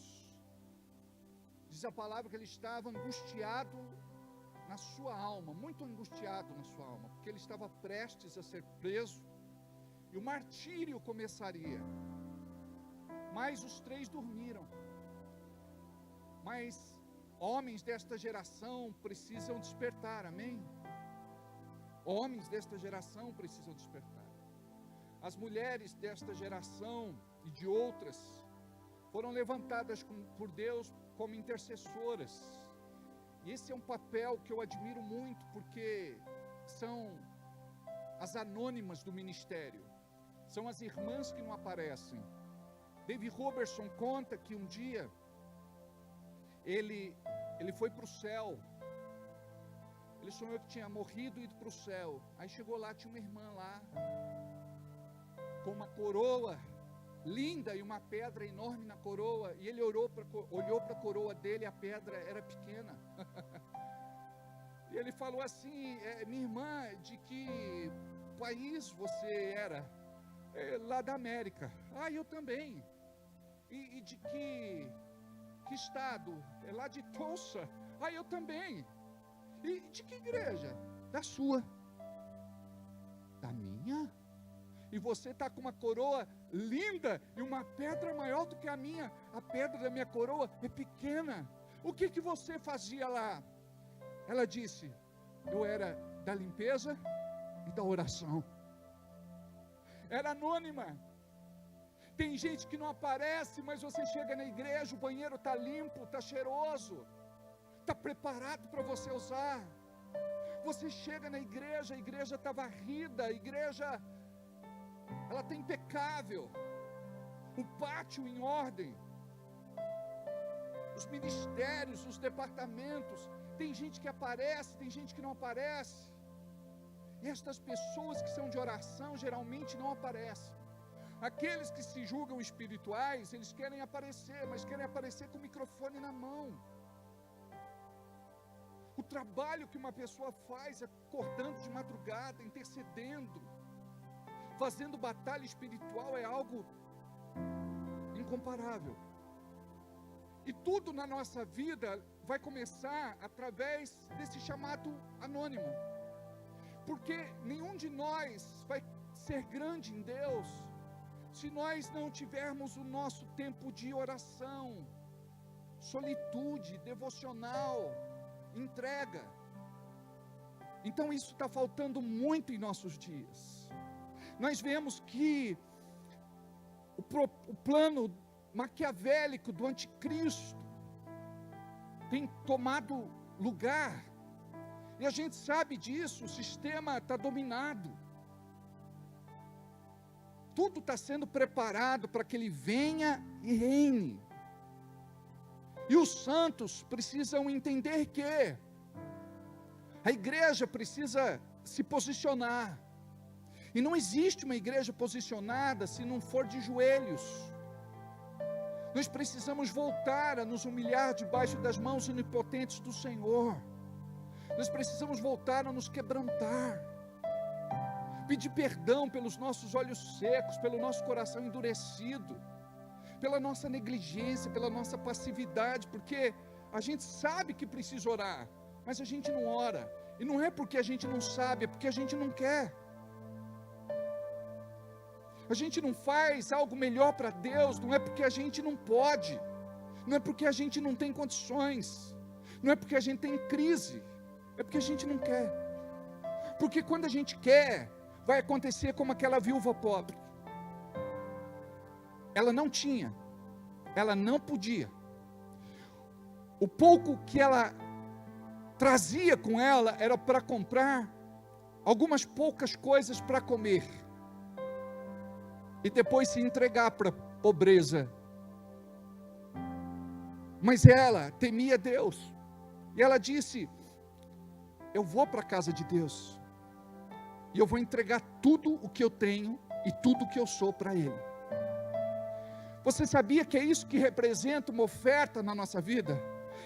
diz a palavra que ele estava angustiado na sua alma, muito angustiado na sua alma, porque ele estava prestes a ser preso, e o martírio começaria. Mas os três dormiram. Mas homens desta geração precisam despertar, amém? Homens desta geração precisam despertar. As mulheres desta geração e de outras foram levantadas por Deus como intercessoras. E esse é um papel que eu admiro muito, porque são as anônimas do ministério, são as irmãs que não aparecem. David Robertson conta que um dia ele foi para o céu. Ele sonhou que tinha morrido e ido para o céu. Aí chegou lá, tinha uma irmã lá, com uma coroa linda e uma pedra enorme na coroa, e ele olhou para a coroa dele, a pedra era pequena. E ele falou assim: minha irmã, de que país você era? Lá da América. Eu também. E de que estado? Lá de Tulsa. Eu também. E de que igreja? Da sua. Da minha? E você está com uma coroa linda e uma pedra maior do que a minha. A pedra da minha coroa é pequena. O que você fazia lá? Ela disse: eu era da limpeza e da oração. Era anônima. Tem gente que não aparece, mas você chega na igreja, o banheiro está limpo, está cheiroso, está preparado para você usar. Você chega na igreja, a igreja está varrida, a igreja ela está impecável, o pátio em ordem, os ministérios, os departamentos. Tem gente que aparece, tem gente que não aparece. E estas pessoas que são de oração geralmente não aparecem. Aqueles que se julgam espirituais, eles querem aparecer, mas querem aparecer com o microfone na mão. O trabalho que uma pessoa faz, acordando de madrugada, intercedendo, fazendo batalha espiritual, é algo incomparável. E tudo na nossa vida vai começar através desse chamado anônimo. Porque nenhum de nós vai ser grande em Deus se nós não tivermos o nosso tempo de oração, solitude, devocional, entrega. Então isso está faltando muito em nossos dias. Nós vemos que o plano maquiavélico do anticristo tem tomado lugar, e a gente sabe disso. O sistema está dominado, tudo está sendo preparado para que ele venha e reine. E os santos precisam entender que a igreja precisa se posicionar, e não existe uma igreja posicionada se não for de joelhos. Nós precisamos voltar a nos humilhar debaixo das mãos onipotentes do Senhor. Nós precisamos voltar a nos quebrantar, pedir perdão pelos nossos olhos secos, pelo nosso coração endurecido, pela nossa negligência, pela nossa passividade, porque a gente sabe que precisa orar, mas a gente não ora, e não é porque a gente não sabe, é porque a gente não quer. A gente não faz algo melhor para Deus, não é porque a gente não pode, não é porque a gente não tem condições, não é porque a gente tem crise, é porque a gente não quer. Porque quando a gente quer, vai acontecer como aquela viúva pobre. Ela não tinha, ela não podia. O pouco que ela trazia com ela era para comprar algumas poucas coisas para comer, e depois se entregar para a pobreza. Mas ela temia Deus, e ela disse: eu vou para a casa de Deus, e eu vou entregar tudo o que eu tenho, e tudo o que eu sou para Ele. Você sabia que é isso que representa uma oferta na nossa vida?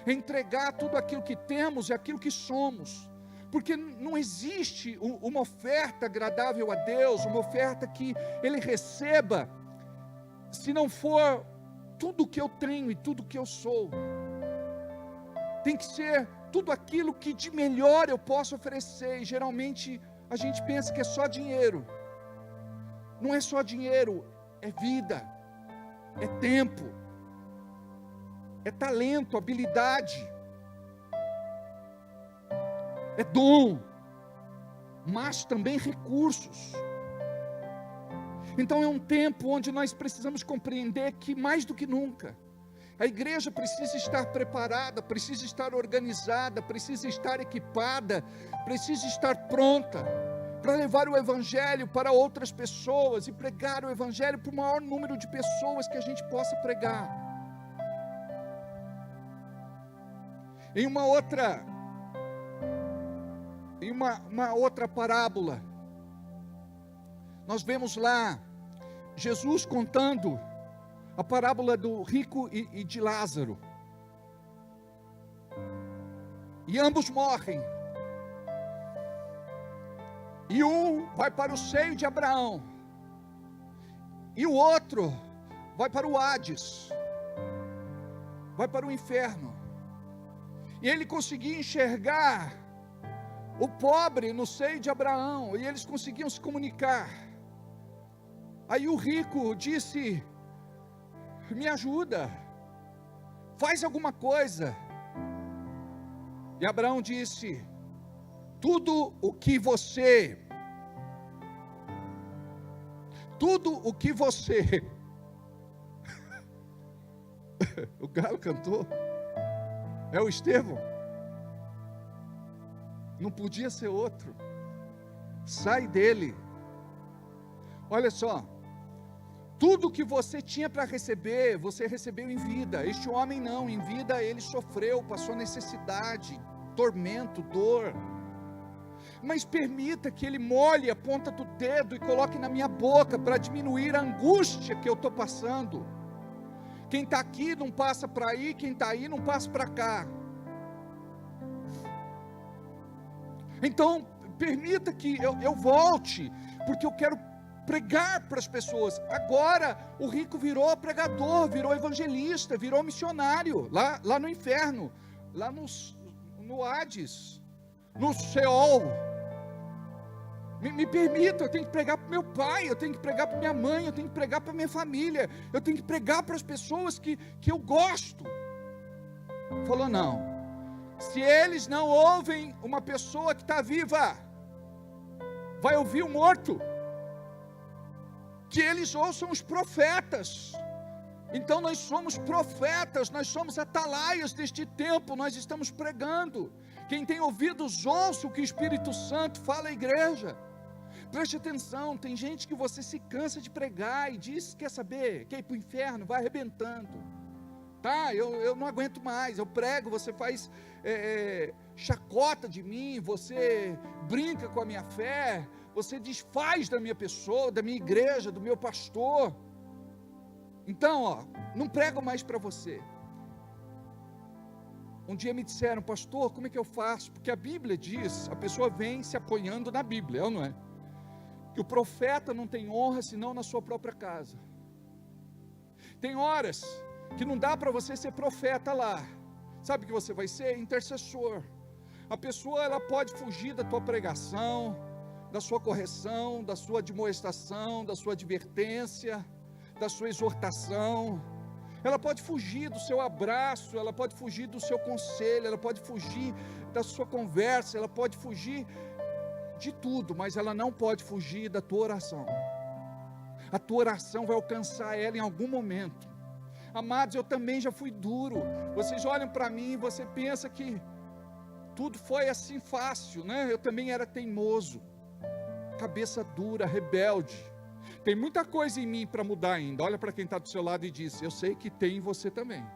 É entregar tudo aquilo que temos e aquilo que somos. Porque não existe uma oferta agradável a Deus, uma oferta que Ele receba, se não for tudo o que eu tenho e tudo o que eu sou. Tem que ser tudo aquilo que de melhor eu posso oferecer. E geralmente a gente pensa que é só dinheiro. Não é só dinheiro, é vida, é tempo, é talento, habilidade, é dom, mas também recursos. Então é um tempo onde nós precisamos compreender que mais do que nunca, a igreja precisa estar preparada, precisa estar organizada, precisa estar equipada, precisa estar pronta para levar o evangelho para outras pessoas e pregar o evangelho para o maior número de pessoas que a gente possa pregar. Em uma outra parábola, nós vemos lá Jesus contando a parábola do rico e de Lázaro. E ambos morrem. E um vai para o seio de Abraão. E o outro vai para o Hades. Vai para o inferno. E ele conseguia enxergar o pobre no seio de Abraão. E eles conseguiam se comunicar. Aí o rico disse: me ajuda, faz alguma coisa. E Abraão disse: tudo o que você o galo cantou, é o Estevão, não podia ser outro, sai dele. Olha só, tudo que você tinha para receber, você recebeu em vida. Este homem não, em vida ele sofreu, passou necessidade, tormento, dor. Mas permita que ele molhe a ponta do dedo e coloque na minha boca para diminuir a angústia que eu estou passando. Quem está aqui não passa para aí, quem está aí não passa para cá. Então, permita que eu volte, porque eu quero pregar para as pessoas. Agora o rico virou pregador, virou evangelista, virou missionário, lá no inferno, lá no Hades, no Sheol. Me permita, eu tenho que pregar para o meu pai, eu tenho que pregar para minha mãe, eu tenho que pregar para minha família, eu tenho que pregar para as pessoas que eu gosto. Falou: não, se eles não ouvem uma pessoa que está viva, vai ouvir o morto. Que eles ouçam os profetas. Então nós somos profetas, nós somos atalaias deste tempo, nós estamos pregando. Quem tem ouvidos, ouça o que o Espírito Santo fala à igreja. Preste atenção, tem gente que você se cansa de pregar e diz: quer saber, quer ir para o inferno, vai arrebentando. Tá, eu não aguento mais, eu prego, você faz chacota de mim, você brinca com a minha fé, você desfaz da minha pessoa, da minha igreja, do meu pastor. Então, não prego mais para você. Um dia me disseram: pastor, como é que eu faço? Porque a Bíblia diz, a pessoa vem se apoiando na Bíblia, é ou não é? Que o profeta não tem honra senão na sua própria casa. Tem horas que não dá para você ser profeta lá. Sabe o que você vai ser? Intercessor. A pessoa, ela pode fugir da tua pregação, da sua correção, da sua admoestação, da sua advertência, da sua exortação. Ela pode fugir do seu abraço, ela pode fugir do seu conselho, ela pode fugir da sua conversa, ela pode fugir de tudo, mas ela não pode fugir da tua oração. A tua oração vai alcançar ela em algum momento. Amados, eu também já fui duro. Vocês olham para mim e você pensa que tudo foi assim fácil, né? Eu também era teimoso, cabeça dura, rebelde. Tem muita coisa em mim para mudar ainda. Olha para quem está do seu lado e diz: eu sei que tem em você também.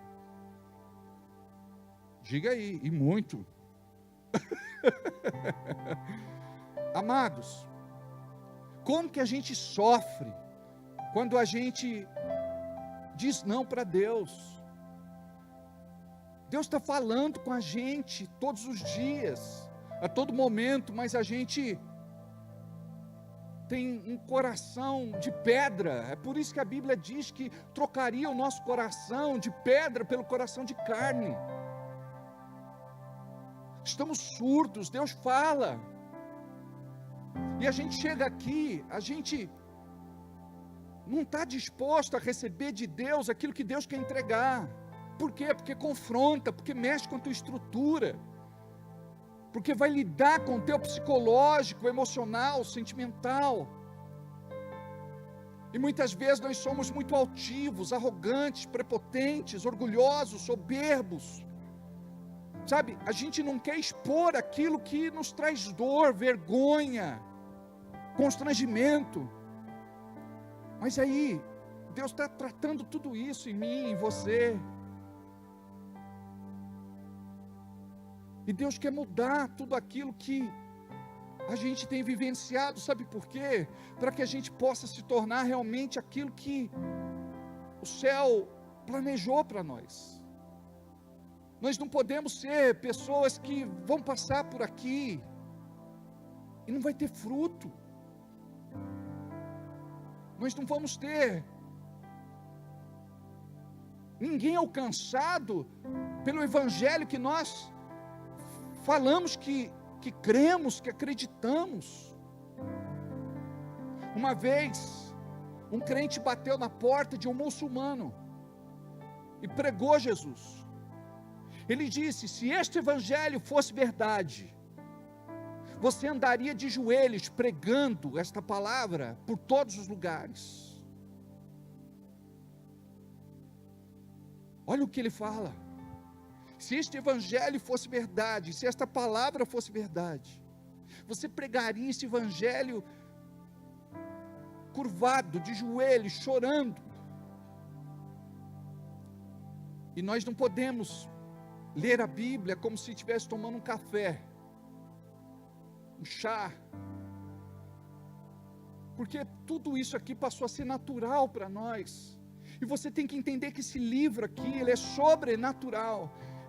Diga aí, e muito. Amados, como que a gente sofre quando a gente diz não para Deus? Deus está falando com a gente todos os dias, a todo momento, mas a gente tem um coração de pedra. É por isso que a Bíblia diz que trocaria o nosso coração de pedra pelo coração de carne. Estamos surdos, Deus fala. E a gente chega aqui, a gente não está disposto a receber de Deus aquilo que Deus quer entregar. Por quê? Porque confronta, porque mexe com a tua estrutura, porque vai lidar com o teu psicológico, emocional, sentimental. E muitas vezes nós somos muito altivos, arrogantes, prepotentes, orgulhosos, soberbos. Sabe, a gente não quer expor aquilo que nos traz dor, vergonha, constrangimento. Mas aí, Deus está tratando tudo isso em mim, em você. E Deus quer mudar tudo aquilo que a gente tem vivenciado, sabe por quê? Para que a gente possa se tornar realmente aquilo que o céu planejou para nós. Nós não podemos ser pessoas que vão passar por aqui e não vai ter fruto. Nós não vamos ter ninguém alcançado pelo evangelho que nós falamos que cremos, que acreditamos. Uma vez, um crente bateu na porta de um muçulmano e pregou Jesus. Ele disse: se este evangelho fosse verdade, você andaria de joelhos pregando esta palavra por todos os lugares. Olha o que ele fala. Se este evangelho fosse verdade, se esta palavra fosse verdade, você pregaria esse evangelho curvado, de joelhos, chorando. E nós não podemos ler a Bíblia como se estivesse tomando um café, um chá, porque tudo isso aqui passou a ser natural para nós. E você tem que entender que esse livro aqui, ele é sobrenatural.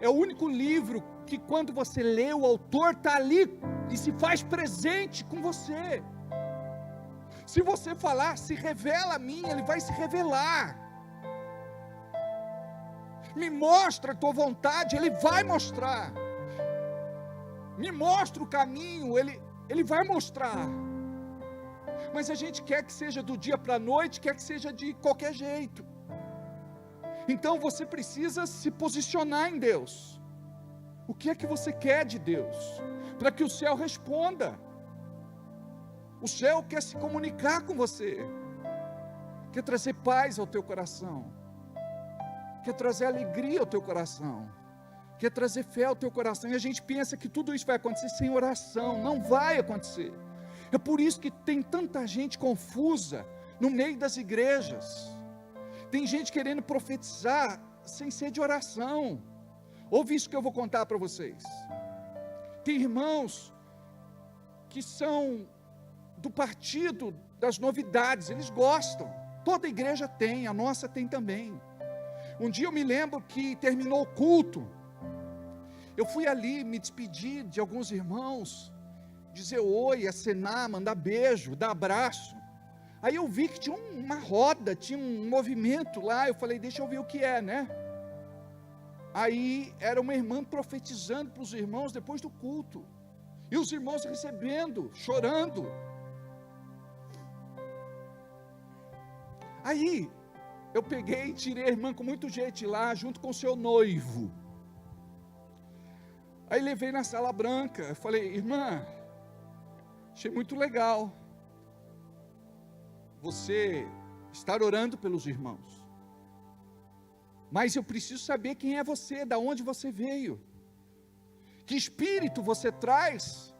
É o único livro que quando você lê, o autor está ali e se faz presente com você. Se você falar, se revela a mim, ele vai se revelar. Me mostra a tua vontade, ele vai mostrar. Me mostra o caminho, ele vai mostrar. Mas a gente quer que seja do dia para a noite, quer que seja de qualquer jeito. Então você precisa se posicionar em Deus. O que é que você quer de Deus? Para que o céu responda. O céu quer se comunicar com você. Quer trazer paz ao teu coração. Quer trazer alegria ao teu coração. Quer trazer fé ao teu coração. E a gente pensa que tudo isso vai acontecer sem oração. Não vai acontecer. É por isso que tem tanta gente confusa no meio das igrejas. Tem gente querendo profetizar sem ser de oração. Ouve isso que eu vou contar para vocês. Tem irmãos que são do partido das novidades, eles gostam. Toda igreja tem, a nossa tem também. Um dia eu me lembro que terminou o culto. Eu fui ali me despedir de alguns irmãos, dizer oi, acenar, mandar beijo, dar abraço. Aí eu vi que tinha uma roda, tinha um movimento lá, eu falei, deixa eu ver o que é, né? Aí era uma irmã profetizando para os irmãos depois do culto, e os irmãos recebendo, chorando. Aí eu peguei e tirei a irmã com muito jeito de lá, junto com o seu noivo. Aí levei na sala branca, eu falei, irmã, achei muito legal você estar orando pelos irmãos, mas eu preciso saber quem é você, da onde você veio, que espírito você traz,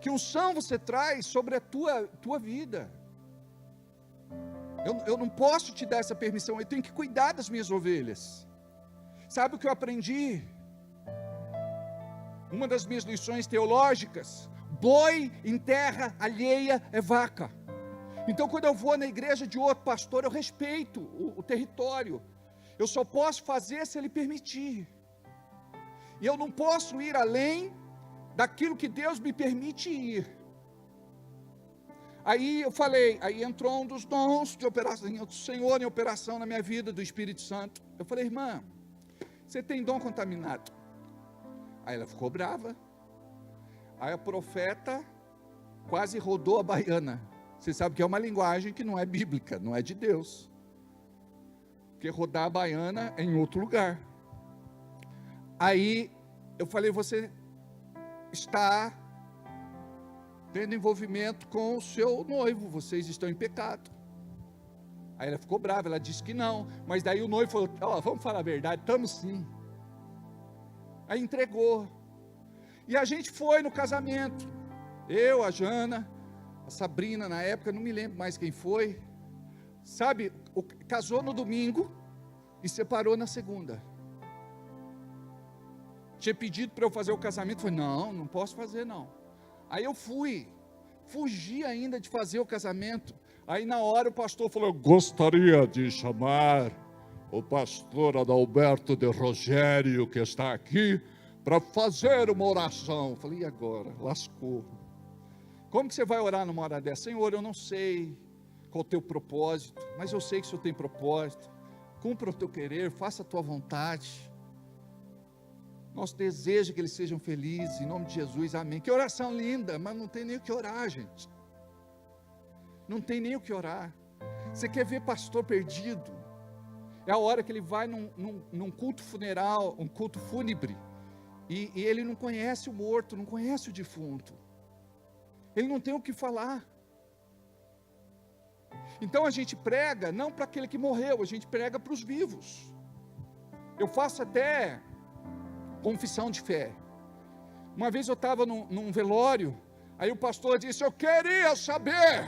que unção você traz sobre a tua vida. Eu não posso te dar essa permissão, eu tenho que cuidar das minhas ovelhas. Sabe o que eu aprendi? Uma das minhas lições teológicas: boi em terra alheia é vaca. Então quando eu vou na igreja de outro pastor, eu respeito o território. Eu só posso fazer se ele permitir. E eu não posso ir além daquilo que Deus me permite ir. Aí eu falei, aí entrou um dos dons de operação do Senhor em operação na minha vida, do Espírito Santo. Eu falei, irmã, você tem dom contaminado. Aí ela ficou brava. Aí a profeta quase rodou a baiana. Você sabe que é uma linguagem que não é bíblica, não é de Deus. Porque rodar a baiana é em outro lugar. Aí eu falei, você está tendo envolvimento com o seu noivo, vocês estão em pecado. Aí ela ficou brava, ela disse que não, mas daí o noivo falou, ó, vamos falar a verdade, estamos sim. Aí entregou, e a gente foi no casamento, eu, a Jana, a Sabrina na época, não me lembro mais quem foi, sabe, casou no domingo, e separou na segunda. Tinha pedido para eu fazer o casamento, falei, não posso fazer não. Aí eu fugi ainda de fazer o casamento. Aí na hora o pastor falou: eu gostaria de chamar o pastor Adalberto de Rogério, que está aqui, para fazer uma oração. Eu falei: e agora? Lascou. Como que você vai orar numa hora dessa? Senhor, eu não sei qual o teu propósito, mas eu sei que o Senhor tem propósito. Cumpra o teu querer, faça a tua vontade. Nosso desejo é que eles sejam felizes, em nome de Jesus, amém. Que oração linda, mas não tem nem o que orar, gente. Não tem nem o que orar. Você quer ver pastor perdido? É a hora que ele vai num culto funeral, um culto fúnebre, e ele não conhece o morto, não conhece o defunto. Ele não tem o que falar. Então a gente prega não para aquele que morreu, a gente prega para os vivos. Eu faço até confissão de fé. Uma vez eu estava num velório, aí o pastor disse: eu queria saber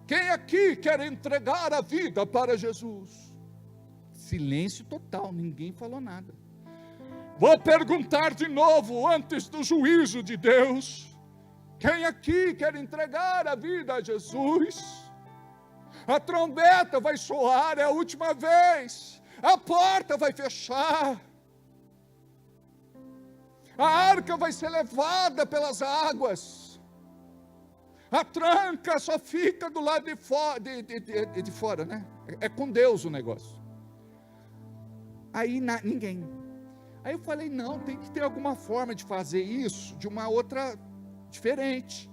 quem aqui quer entregar a vida para Jesus. Silêncio total, ninguém falou nada. Vou perguntar de novo, antes do juízo de Deus: quem aqui quer entregar a vida a Jesus? A trombeta vai soar, é a última vez. A porta vai fechar. A arca vai ser levada pelas águas. A tranca só fica do lado de fora, né? É com Deus o negócio. Aí ninguém. Aí eu falei: não, tem que ter alguma forma de fazer isso de uma outra diferente.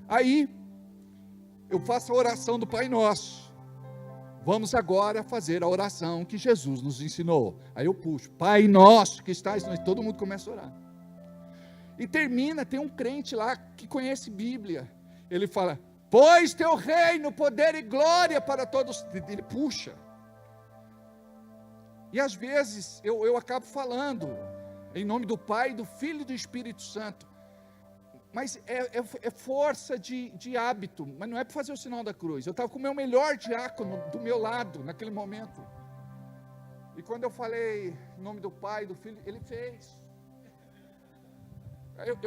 Aí eu faço a oração do Pai Nosso. Vamos agora fazer a oração que Jesus nos ensinou. Aí eu puxo: Pai Nosso que estás, todo mundo começa a orar. E termina, tem um crente lá que conhece Bíblia. Ele fala: pois teu reino, poder e glória para todos. Ele puxa. E às vezes eu acabo falando em nome do Pai, do Filho e do Espírito Santo. Mas é força de hábito, mas não é para fazer o sinal da cruz. Eu estava com o meu melhor diácono do meu lado, naquele momento. E quando eu falei em nome do Pai, do Filho, ele fez. Eu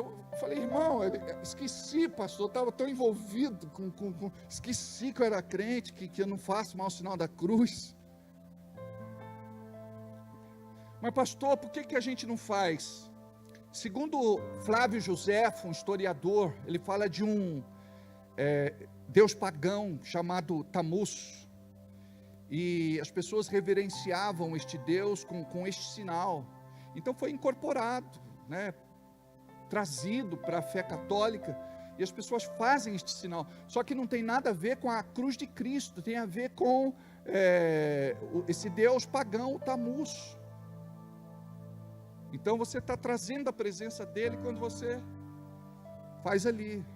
falei: irmão, esqueci, pastor, eu estava tão envolvido, esqueci que eu era crente, que eu não faço mais o sinal da cruz. Mas pastor, por que a gente não faz? Segundo Flávio Josefo, um historiador, ele fala de um deus pagão chamado Tammuz, e as pessoas reverenciavam este deus com este sinal. Então foi incorporado, né, trazido para a fé católica, e as pessoas fazem este sinal, só que não tem nada a ver com a cruz de Cristo, tem a ver com esse deus pagão, o Tammuz. Então você está trazendo a presença dele quando você faz ali,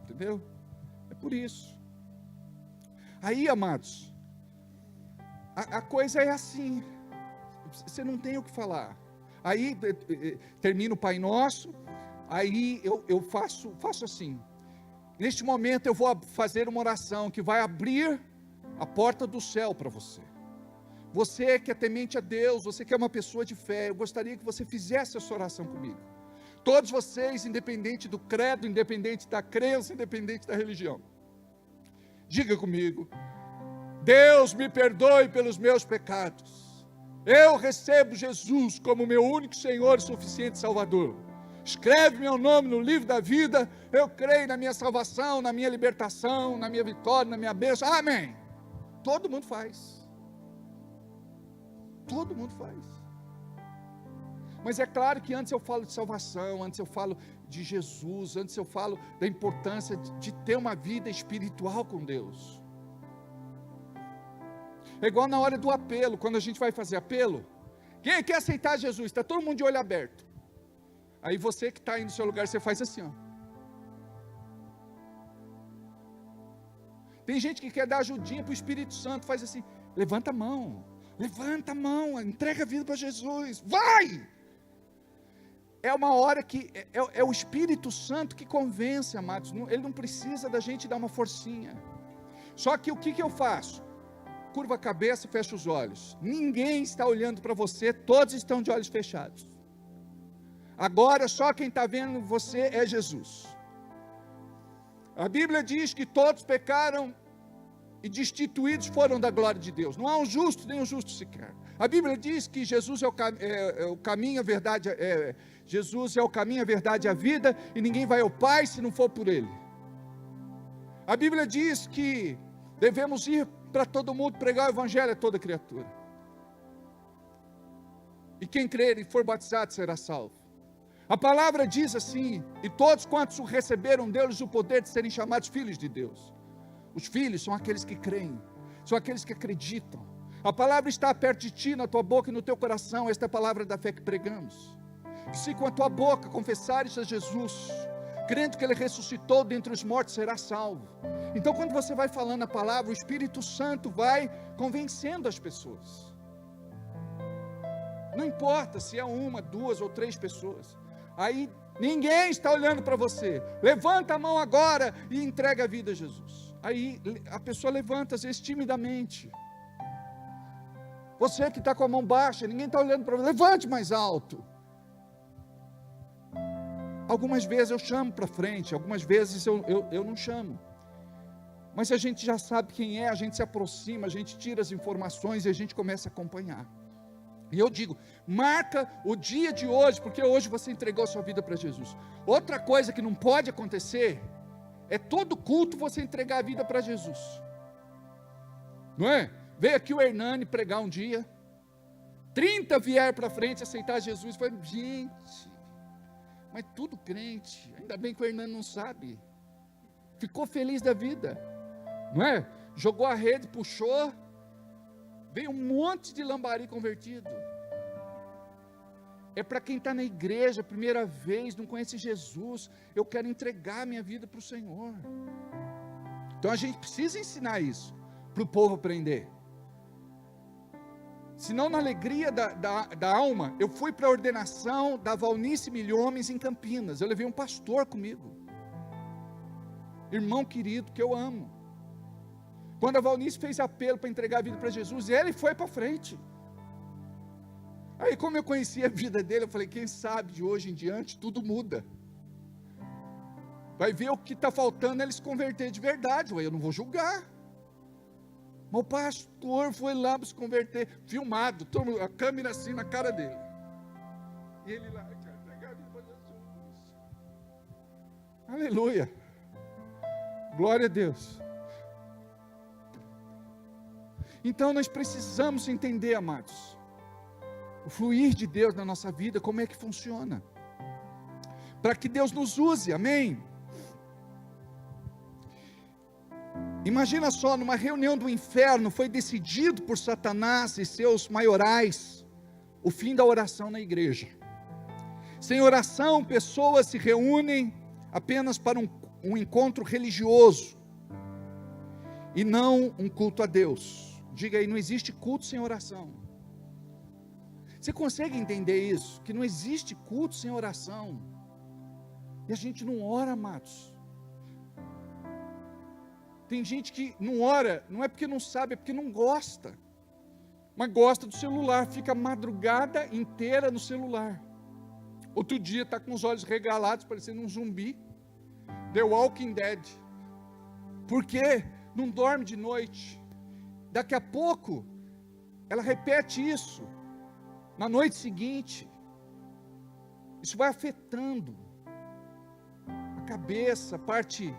entendeu? É por isso. Aí, amados, a coisa é assim, você não tem o que falar. Aí termina o Pai Nosso, aí eu faço assim. Neste momento eu vou fazer uma oração que vai abrir a porta do céu para você. Você que é temente a Deus, você que é uma pessoa de fé, eu gostaria que você fizesse essa oração comigo. Todos vocês, independente do credo, independente da crença, independente da religião. Diga comigo: Deus me perdoe pelos meus pecados. Eu recebo Jesus como meu único Senhor e suficiente Salvador. Escreve meu nome no livro da vida. Eu creio na minha salvação, na minha libertação, na minha vitória, na minha bênção. Amém. Todo mundo faz. Todo mundo faz. Mas é claro que antes eu falo de salvação, antes eu falo de Jesus, antes eu falo da importância de ter uma vida espiritual com Deus. É igual na hora do apelo, quando a gente vai fazer apelo. Quem quer aceitar Jesus? Está todo mundo de olho aberto. Aí você que está aí no seu lugar, você faz assim, ó. Tem gente que quer dar ajudinha para o Espírito Santo, faz assim: levanta a mão. Levanta a mão, entrega a vida para Jesus, vai! É uma hora que é o Espírito Santo que convence, amados. Ele não precisa da gente dar uma forcinha. Só que o que eu faço? Curva a cabeça, fecha os olhos. Ninguém está olhando para você, todos estão de olhos fechados. Agora só quem está vendo você é Jesus. A Bíblia diz que todos pecaram e destituídos foram da glória de Deus. Não há um justo, nem um justo sequer. A Bíblia diz que Jesus é o caminho, a verdade, Jesus é o caminho, a verdade e a vida, e ninguém vai ao Pai se não for por Ele. A Bíblia diz que devemos ir para todo mundo, pregar o Evangelho a toda criatura. E quem crer e for batizado será salvo. A palavra diz assim: e todos quantos o receberam, deu-lhes o poder de serem chamados filhos de Deus. Os filhos são aqueles que creem, são aqueles que acreditam. A palavra está perto de ti, na tua boca e no teu coração. Esta é a palavra da fé que pregamos. Que se com a tua boca confessares a Jesus, crendo que Ele ressuscitou dentre os mortos, será salvo. Então, quando você vai falando a palavra, o Espírito Santo vai convencendo as pessoas. Não importa se é uma, duas ou três pessoas. Aí ninguém está olhando para você. Levanta a mão agora e entrega a vida a Jesus. Aí a pessoa levanta, às vezes timidamente. Você que está com a mão baixa, ninguém está olhando para você, levante mais alto. Algumas vezes eu chamo para frente, algumas vezes eu não chamo. Mas a gente já sabe quem é, a gente se aproxima, a gente tira as informações e a gente começa a acompanhar. E eu digo, marca o dia de hoje, porque hoje você entregou a sua vida para Jesus. Outra coisa que não pode acontecer, é todo culto você entregar a vida para Jesus. Não é? Veio aqui o Hernani pregar um dia, 30 vieram para frente aceitar Jesus. Falei, gente, mas tudo crente, ainda bem que o Hernani não sabe. Ficou feliz da vida, não é? Jogou a rede, puxou, veio um monte de lambari convertido. É para quem está na igreja, primeira vez, não conhece Jesus. Eu quero entregar minha vida para o Senhor. Então a gente precisa ensinar isso, para o povo aprender. Senão, na alegria da alma, eu fui para a ordenação da Valnice Milhomes em Campinas. Eu levei um pastor comigo, irmão querido, que eu amo. Quando a Valnice fez apelo para entregar a vida para Jesus, ele foi para frente. Aí, como eu conhecia a vida dele, eu falei, quem sabe de hoje em diante tudo muda. Vai ver o que está faltando ele se converter de verdade. Eu não vou julgar. Mas o pastor foi lá para se converter, filmado, a câmera assim na cara dele. E ele lá, eu quero entregar a vida para Jesus. Aleluia. Glória a Deus. Então nós precisamos entender, amados, o fluir de Deus na nossa vida, como é que funciona, para que Deus nos use, amém? Imagina só, numa reunião do inferno, foi decidido por Satanás e seus maiorais, o fim da oração na igreja. Sem oração, pessoas se reúnem apenas para um encontro religioso, e não um culto a Deus. Diga aí, não existe culto sem oração. Você consegue entender isso? Que não existe culto sem oração. E a gente não ora, amados. Tem gente que não ora, não é porque não sabe, é porque não gosta. Mas gosta do celular, fica a madrugada inteira no celular. Outro dia está com os olhos regalados, parecendo um zumbi. The Walking Dead. Por quê? Não dorme de noite. Daqui a pouco, ela repete isso, na noite seguinte. Isso vai afetando a cabeça, a parte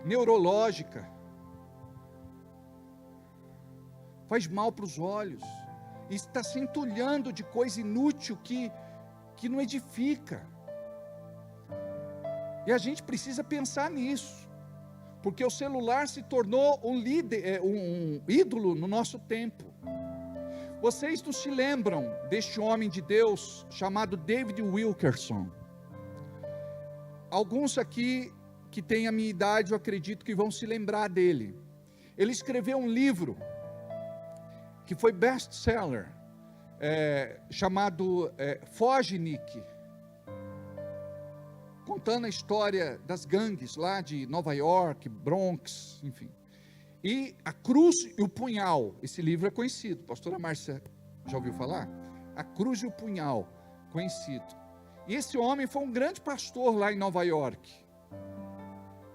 neurológica. Faz mal para os olhos. E está se entulhando de coisa inútil que não edifica. E a gente precisa pensar nisso. Porque o celular se tornou um ídolo no nosso tempo. Vocês não se lembram deste homem de Deus chamado David Wilkerson? Alguns aqui que têm a minha idade, eu acredito que vão se lembrar dele. Ele escreveu um livro que foi best-seller, chamado Foge, Nick, contando a história das gangues lá de Nova York, Bronx, enfim. E A Cruz e o Punhal, esse livro é conhecido, a pastora Márcia já ouviu falar? A Cruz e o Punhal, conhecido. E esse homem foi um grande pastor lá em Nova York.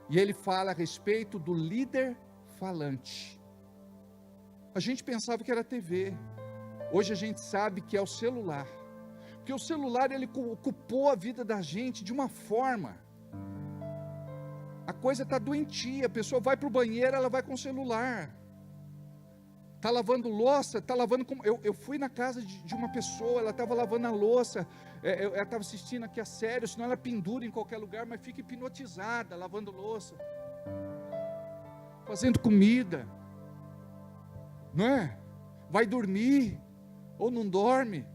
E ele fala a respeito do líder falante. A gente pensava que era a TV. Hoje a gente sabe que é o celular. Porque o celular, ele ocupou a vida da gente de uma forma. A coisa está doentia. A pessoa vai para o banheiro, ela vai com o celular. Está lavando louça, está lavando... Eu fui na casa de uma pessoa, ela estava lavando a louça. Ela estava assistindo aqui a série, senão ela pendura em qualquer lugar, mas fica hipnotizada, lavando louça. Fazendo comida. Não é? Vai dormir, ou não dorme.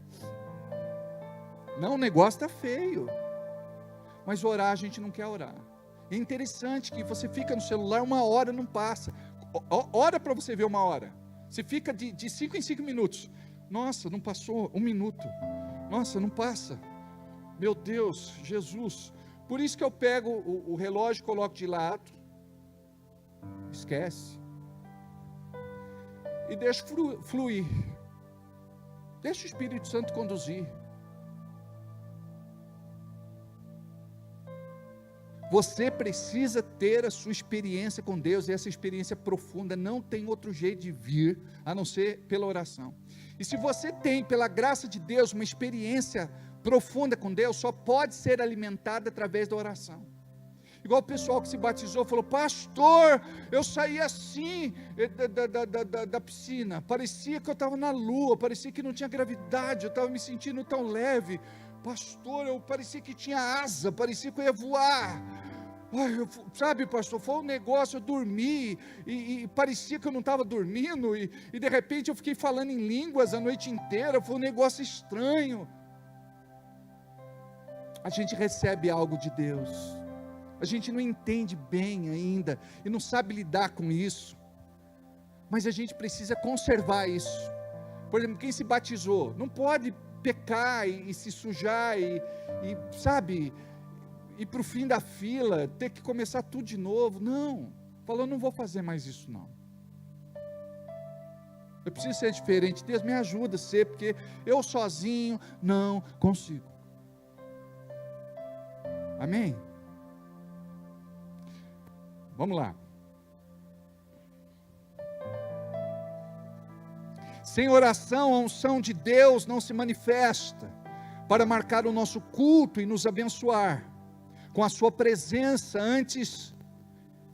Não, o negócio está feio. Mas orar, a gente não quer orar. É interessante que você fica no celular 1 hora, não passa. Ora para você ver 1 hora. Você fica de 5 em 5 minutos. Nossa, não passou 1 minuto. Nossa, não passa. Meu Deus, Jesus. Por isso que eu pego o relógio, coloco de lado. Esquece. E deixo fluir. Deixa o Espírito Santo conduzir. Você precisa ter a sua experiência com Deus, e essa experiência profunda não tem outro jeito de vir, a não ser pela oração. E se você tem, pela graça de Deus, uma experiência profunda com Deus, só pode ser alimentada através da oração. Igual o pessoal que se batizou, falou: pastor, eu saí assim da piscina, parecia que eu estava na lua, parecia que não tinha gravidade, eu estava me sentindo tão leve. Pastor, eu parecia que tinha asa, parecia que eu ia voar. Sabe, pastor, foi um negócio, eu dormi, e parecia que eu não estava dormindo, e de repente eu fiquei falando em línguas a noite inteira, foi um negócio estranho. A gente recebe algo de Deus, a gente não entende bem ainda, e não sabe lidar com isso, mas a gente precisa conservar isso. Por exemplo, quem se batizou, não pode pecar e se sujar e sabe, ir para o fim da fila, ter que começar tudo de novo. Não, falou: não vou fazer mais isso não. Eu preciso ser diferente. Deus me ajuda a ser, porque eu sozinho não consigo. Amém? Vamos lá. Sem oração, a unção de Deus não se manifesta para marcar o nosso culto e nos abençoar com a sua presença antes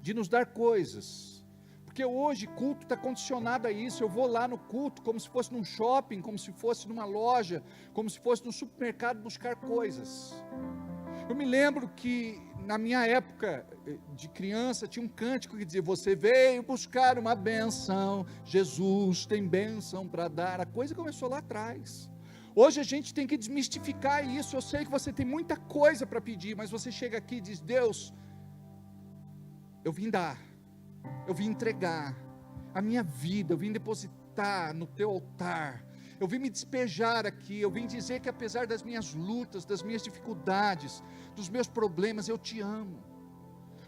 de nos dar coisas. Porque hoje culto está condicionado a isso. Eu vou lá no culto como se fosse num shopping, como se fosse numa loja, como se fosse num supermercado buscar coisas. Eu me lembro que na minha época de criança tinha um cântico que dizia: você veio buscar uma bênção, Jesus tem bênção para dar. A coisa começou lá atrás. Hoje a gente tem que desmistificar isso. Eu sei que você tem muita coisa para pedir, mas você chega aqui e diz: Deus, eu vim dar, eu vim entregar a minha vida, eu vim depositar no teu altar, eu vim me despejar aqui, eu vim dizer que apesar das minhas lutas, das minhas dificuldades, dos meus problemas, eu te amo.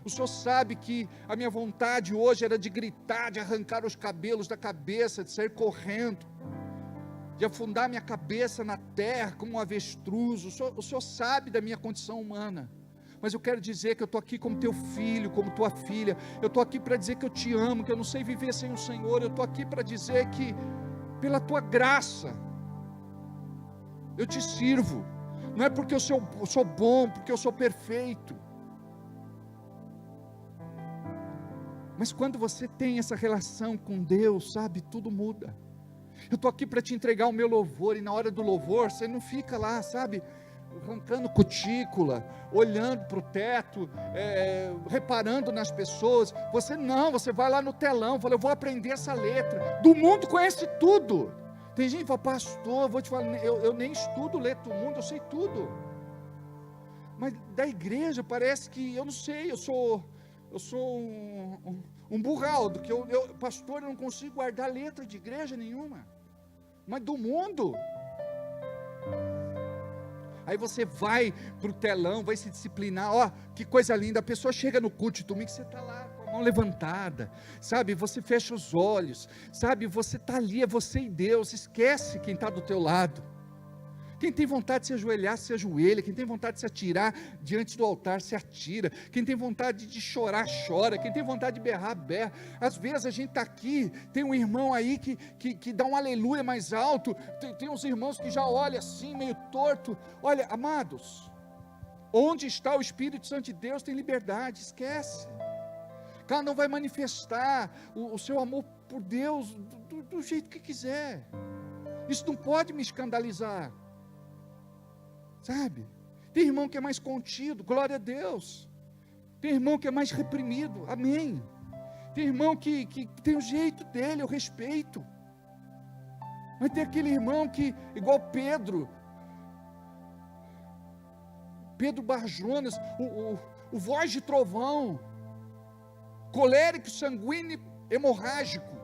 O Senhor sabe que a minha vontade hoje era de gritar, de arrancar os cabelos da cabeça, de sair correndo, de afundar minha cabeça na terra como um avestruz. O Senhor sabe da minha condição humana, mas eu quero dizer que eu estou aqui como teu filho, como tua filha. Eu estou aqui para dizer que eu te amo, que eu não sei viver sem o Senhor. Eu estou aqui para dizer que pela tua graça eu te sirvo. Não é porque eu sou bom, porque eu sou perfeito, mas quando você tem essa relação com Deus, sabe, tudo muda. Eu estou aqui para te entregar o meu louvor, e na hora do louvor, você não fica lá, sabe, arrancando cutícula, olhando para o teto, reparando nas pessoas. Você vai lá no telão, fala: eu vou aprender essa letra. Do mundo conhece tudo. Tem gente que fala: pastor, eu vou te falar, eu nem estudo letra do mundo, eu sei tudo. Mas da igreja parece que, eu não sei, eu sou um burraldo, que pastor, eu não consigo guardar letra de igreja nenhuma. Mas do mundo. Aí você vai para o telão, vai se disciplinar. Ó, que coisa linda, a pessoa chega no culto de domingo, você está lá com a mão levantada, sabe, você fecha os olhos, sabe, você está ali, é você e Deus, esquece quem está do teu lado, Quem tem vontade de se ajoelhar, se ajoelha. Quem tem vontade de se atirar diante do altar, se atira. Quem tem vontade de chorar, chora. Quem tem vontade de berrar, berra. Às vezes a gente está aqui, tem um irmão aí que dá um aleluia mais alto. Tem uns irmãos que já olham assim, meio torto. Olha, amados, onde está o Espírito Santo de Deus tem liberdade, esquece. Cada um vai manifestar o seu amor por Deus do jeito que quiser. Isso não pode me escandalizar. Sabe? Tem irmão que é mais contido, glória a Deus. Tem irmão que é mais reprimido, amém. Tem irmão que tem o jeito dele, eu respeito. Mas tem aquele irmão que, igual Pedro Barjonas, o voz de trovão, colérico, sanguíneo, hemorrágico.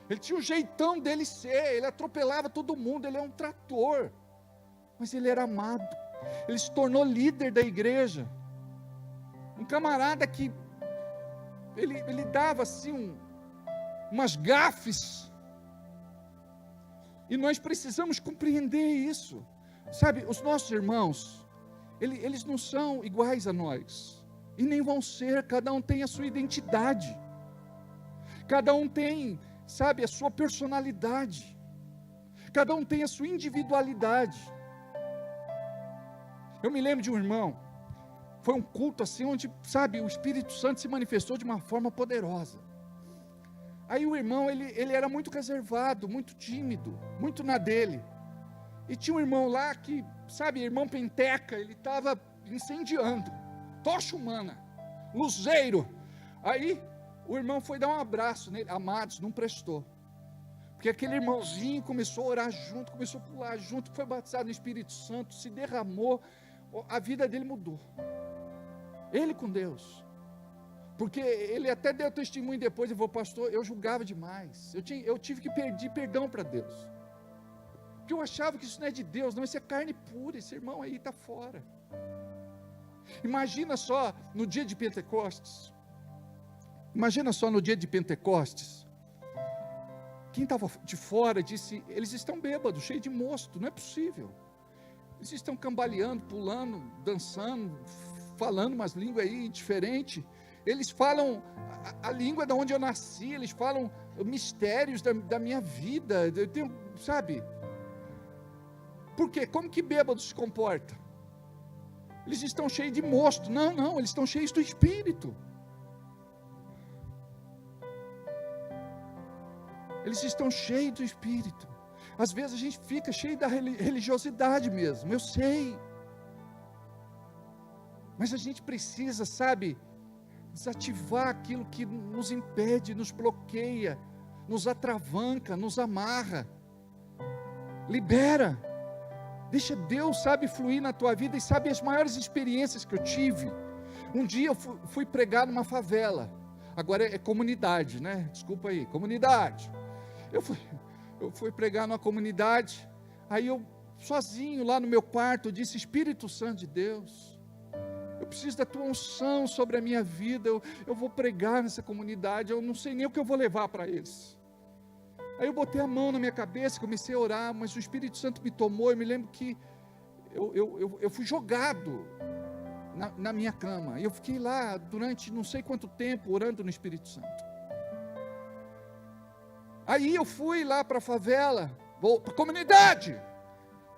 Ele tinha o jeitão dele ser, ele atropelava todo mundo, ele é um trator. Mas ele era amado. Ele se tornou líder da igreja. Um camarada que ele dava assim umas gafes. E nós precisamos compreender isso. Sabe, os nossos irmãos, eles não são iguais a nós. E nem vão ser, cada um tem a sua identidade. Cada um tem, sabe, a sua personalidade. Cada um tem a sua individualidade. Eu me lembro de um irmão, foi um culto assim, onde, sabe, o Espírito Santo se manifestou de uma forma poderosa. Aí o irmão, ele era muito reservado, muito tímido, muito na dele. E tinha um irmão lá que, sabe, irmão Penteca, ele estava incendiando, tocha humana, luzeiro. Aí o irmão foi dar um abraço nele, amados, não prestou. Porque aquele irmãozinho começou a orar junto, começou a pular junto, foi batizado no Espírito Santo, se derramou, a vida dele mudou. Ele com Deus. Porque ele até deu testemunho depois, ele falou, pastor, eu julgava demais. Eu tive que pedir perdão para Deus. Porque eu achava que isso não é de Deus, não, isso é carne pura, esse irmão aí está fora. Imagina só no dia de Pentecostes. Imagina só no dia de Pentecostes. Quem estava de fora disse, eles estão bêbados, cheios de mosto, não é possível. Eles estão cambaleando, pulando, dançando, falando umas línguas aí diferentes. Eles falam a língua de onde eu nasci, eles falam mistérios da minha vida. Eu tenho, sabe? Por quê? Como que bêbado se comporta? Eles estão cheios de mosto. Não, eles estão cheios do Espírito. Eles estão cheios do Espírito. Às vezes a gente fica cheio da religiosidade mesmo, eu sei. Mas a gente precisa, sabe, desativar aquilo que nos impede, nos bloqueia, nos atravanca, nos amarra. Libera. Deixa Deus, sabe, fluir na tua vida. E sabe as maiores experiências que eu tive? Um dia eu fui pregar numa favela. Agora é comunidade, né? Desculpa aí, comunidade. Eu fui pregar numa comunidade. Aí eu, sozinho lá no meu quarto, eu disse, Espírito Santo de Deus, eu preciso da tua unção sobre a minha vida. Eu vou pregar nessa comunidade. Eu não sei nem o que eu vou levar para eles. Aí eu botei a mão na minha cabeça, comecei a orar, mas o Espírito Santo me tomou. Eu me lembro que eu fui jogado na minha cama. E eu fiquei lá durante não sei quanto tempo orando no Espírito Santo. Aí eu fui lá para a favela, vou para a comunidade.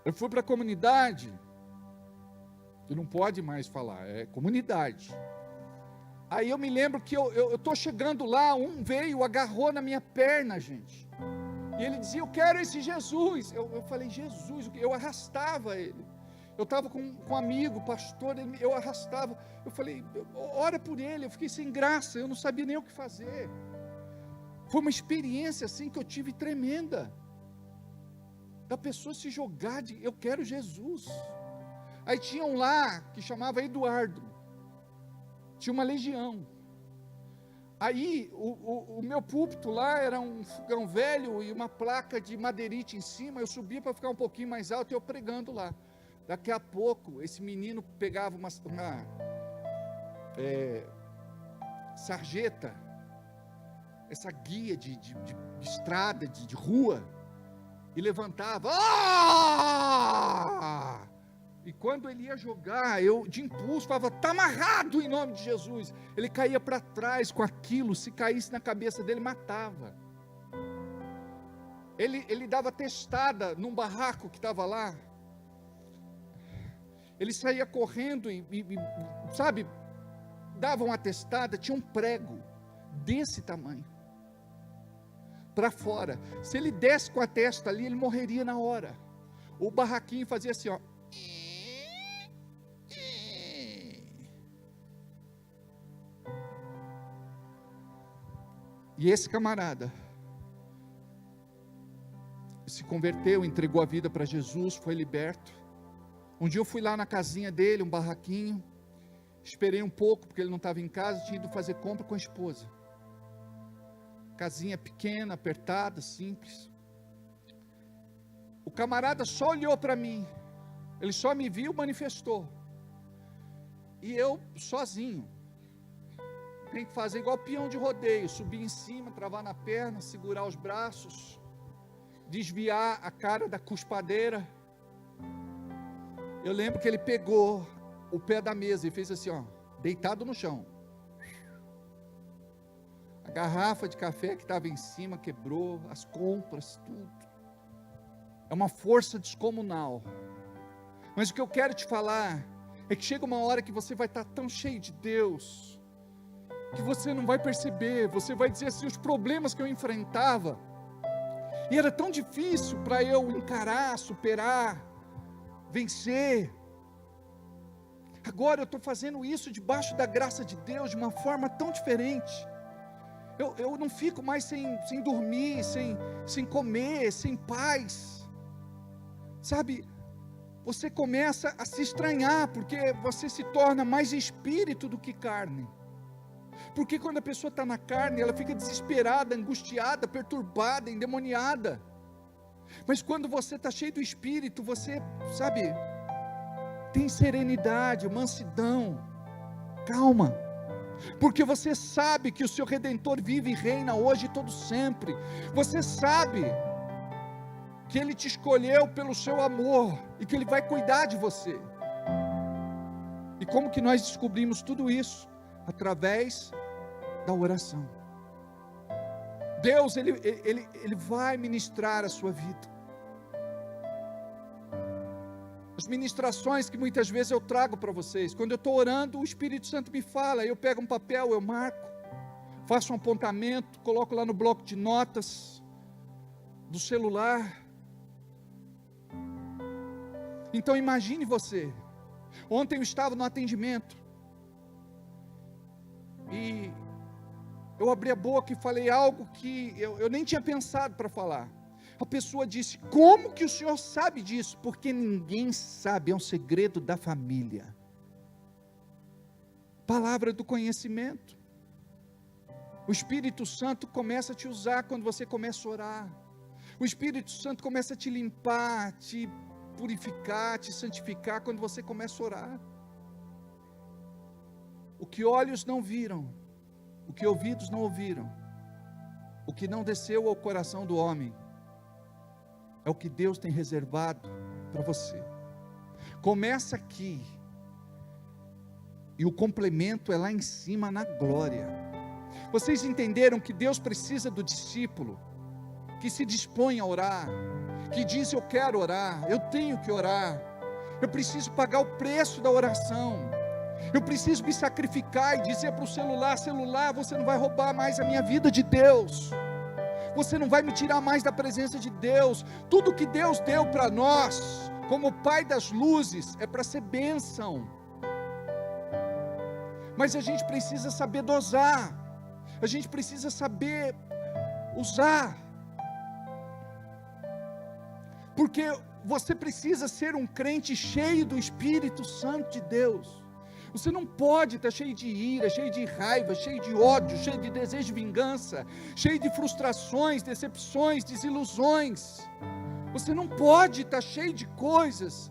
Eu fui para a comunidade. E não pode mais falar, é comunidade. Aí eu me lembro que eu estou chegando lá, um veio, agarrou na minha perna, gente. E ele dizia, eu quero esse Jesus. Eu falei, Jesus, eu arrastava ele. Eu estava com um amigo, pastor, eu arrastava. Eu falei, ora por ele. Eu fiquei sem graça, eu não sabia nem o que fazer. Foi uma experiência assim que eu tive tremenda. Da pessoa se jogar de, eu quero Jesus. Aí tinha um lá que chamava Eduardo. Tinha uma legião. Aí o meu púlpito lá era um fogão velho e uma placa de madeirite em cima. Eu subia para ficar um pouquinho mais alto e eu pregando lá. Daqui a pouco esse menino pegava uma sarjeta, essa guia de estrada, de rua, e levantava. Ah! E quando ele ia jogar, eu de impulso falava, está amarrado em nome de Jesus. Ele caía para trás com aquilo, se caísse na cabeça dele, matava. Ele dava testada num barraco que estava lá. Ele saía correndo e sabe, dava uma testada, tinha um prego desse tamanho, para fora. Se ele desse com a testa ali, ele morreria na hora. O barraquinho fazia assim, ó. E esse camarada se converteu, entregou a vida para Jesus, foi liberto. Um dia eu fui lá na casinha dele, um barraquinho, esperei um pouco, porque ele não estava em casa, tinha ido fazer compra com a esposa. Casinha pequena, apertada, simples. O camarada só olhou para mim, ele só me viu, manifestou. E eu, sozinho, tem que fazer igual peão de rodeio, subir em cima, travar na perna, segurar os braços, desviar a cara da cuspadeira. Eu lembro que ele pegou o pé da mesa e fez assim, ó, deitado no chão. A garrafa de café que estava em cima quebrou, as compras, tudo. É uma força descomunal. Mas o que eu quero te falar é que chega uma hora que você vai estar tão cheio de Deus, que você não vai perceber, você vai dizer assim, os problemas que eu enfrentava, e era tão difícil para eu encarar, superar, vencer, agora eu estou fazendo isso debaixo da graça de Deus, de uma forma tão diferente. Eu não fico mais sem dormir, sem comer, sem paz, sabe? Você começa a se estranhar, porque você se torna mais espírito do que carne. Porque quando a pessoa está na carne, ela fica desesperada, angustiada, perturbada, endemoniada. Mas quando você está cheio do Espírito, você, sabe, tem serenidade, mansidão, calma. Porque você sabe que o seu Redentor vive e reina hoje e todo sempre. Você sabe que Ele te escolheu pelo seu amor e que Ele vai cuidar de você. E como que nós descobrimos tudo isso? Através da oração. Deus, Ele vai ministrar a sua vida. As ministrações que muitas vezes eu trago para vocês, quando eu estou orando, o Espírito Santo me fala, eu pego um papel, eu marco, faço um apontamento, coloco lá no bloco de notas do celular. Então imagine você, ontem eu estava no atendimento, e eu abri a boca e falei algo que eu nem tinha pensado para falar. A pessoa disse, como que o senhor sabe disso? Porque ninguém sabe, é um segredo da família. Palavra do conhecimento. O Espírito Santo começa a te usar quando você começa a orar. O Espírito Santo começa a te limpar, te purificar, te santificar quando você começa a orar. O que olhos não viram, o que ouvidos não ouviram, o que não desceu ao coração do homem, é o que Deus tem reservado para você. Começa aqui, e o complemento é lá em cima na glória. Vocês entenderam que Deus precisa do discípulo, que se dispõe a orar, que diz eu quero orar, eu tenho que orar, eu preciso pagar o preço da oração, eu preciso me sacrificar e dizer para o celular, você não vai roubar mais a minha vida de Deus, você não vai me tirar mais da presença de Deus. Tudo que Deus deu para nós, como Pai das luzes, é para ser bênção, mas a gente precisa saber dosar, a gente precisa saber usar, porque você precisa ser um crente cheio do Espírito Santo de Deus. Você não pode estar cheio de ira, cheio de raiva, cheio de ódio, cheio de desejo de vingança, cheio de frustrações, decepções, desilusões. Você não pode estar cheio de coisas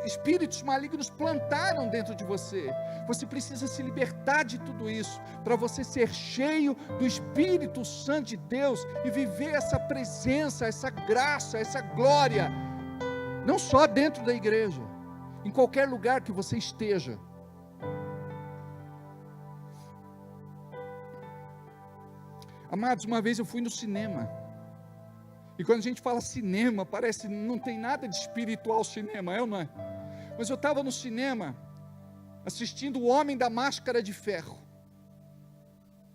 espíritos malignos plantaram dentro de você. Você precisa se libertar de tudo isso, para você ser cheio do Espírito Santo de Deus, e viver essa presença, essa graça, essa glória, não só dentro da igreja, em qualquer lugar que você esteja. Amados, uma vez eu fui no cinema, e quando a gente fala cinema, parece não tem nada de espiritual cinema, é ou não é? Mas eu estava no cinema, assistindo O Homem da Máscara de Ferro,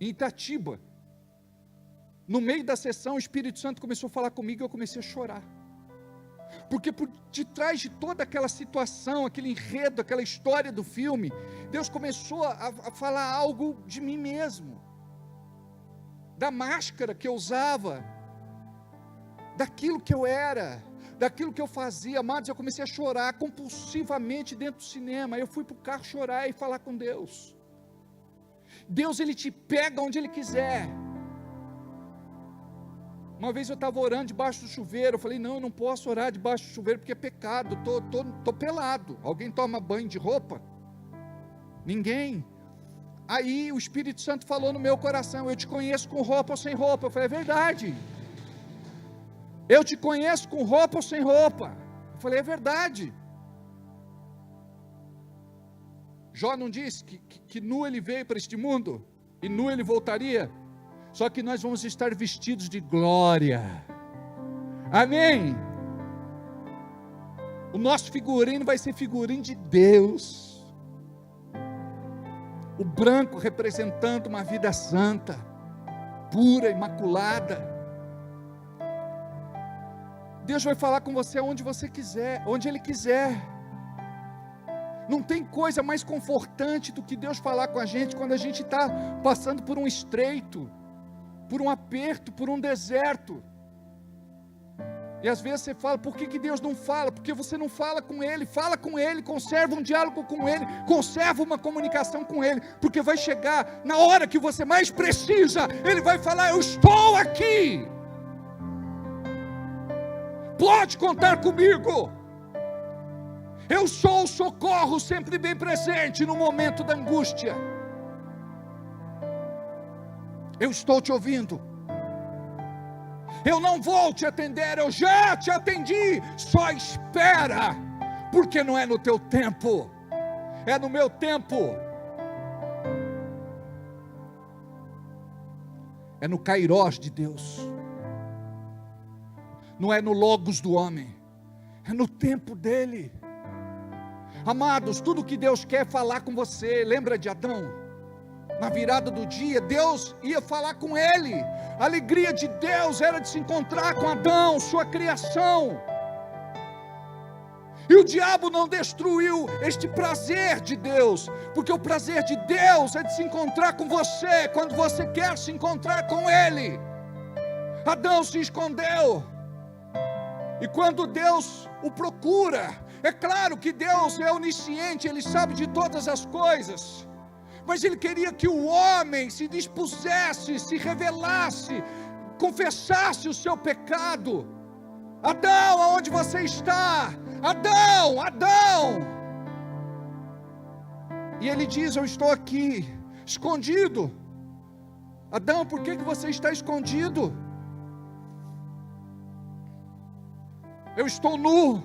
em Itatiba. No meio da sessão, o Espírito Santo começou a falar comigo, e eu comecei a chorar, porque por detrás de toda aquela situação, aquele enredo, aquela história do filme, Deus começou a falar algo de mim mesmo, da máscara que eu usava, daquilo que eu era, daquilo que eu fazia. Amados, eu comecei a chorar compulsivamente dentro do cinema. Eu fui para o carro chorar e falar com Deus. Deus, Ele te pega onde Ele quiser. Uma vez eu estava orando debaixo do chuveiro, eu falei, não, eu não posso orar debaixo do chuveiro, porque é pecado, estou pelado. Alguém toma banho de roupa? Ninguém. Aí o Espírito Santo falou no meu coração, eu te conheço com roupa ou sem roupa. Eu falei, é verdade. Eu te conheço com roupa ou sem roupa. Eu falei, é verdade. Jó não disse que nu ele veio para este mundo, e nu ele voltaria? Só que nós vamos estar vestidos de glória. Amém? O nosso figurino vai ser figurino de Deus. O branco representando uma vida santa, pura, imaculada. Deus vai falar com você onde você quiser, onde Ele quiser. Não tem coisa mais confortante do que Deus falar com a gente quando a gente está passando por um estreito, por um aperto, por um deserto. E às vezes você fala, por que Deus não fala? Porque você não fala com Ele. Fala com Ele, conserva um diálogo com Ele, conserva uma comunicação com Ele, porque vai chegar na hora que você mais precisa, Ele vai falar, eu estou aqui, pode contar comigo, eu sou o socorro sempre bem presente no momento da angústia, eu estou te ouvindo. Eu não vou te atender, eu já te atendi, só espera, porque não é no teu tempo, é no meu tempo, é no kairós de Deus, não é no logos do homem, é no tempo dele. Amados, tudo que Deus quer falar com você, lembra de Adão? Na virada do dia, Deus ia falar com ele. A alegria de Deus era de se encontrar com Adão, sua criação. E o diabo não destruiu este prazer de Deus, porque o prazer de Deus é de se encontrar com você, quando você quer se encontrar com Ele. Adão se escondeu, e quando Deus o procura, é claro que Deus é onisciente, Ele sabe de todas as coisas, mas Ele queria que o homem se dispusesse, se revelasse, confessasse o seu pecado. Adão, aonde você está? Adão, Adão. E ele diz, eu estou aqui, escondido. Adão, por que você está escondido? Eu estou nu.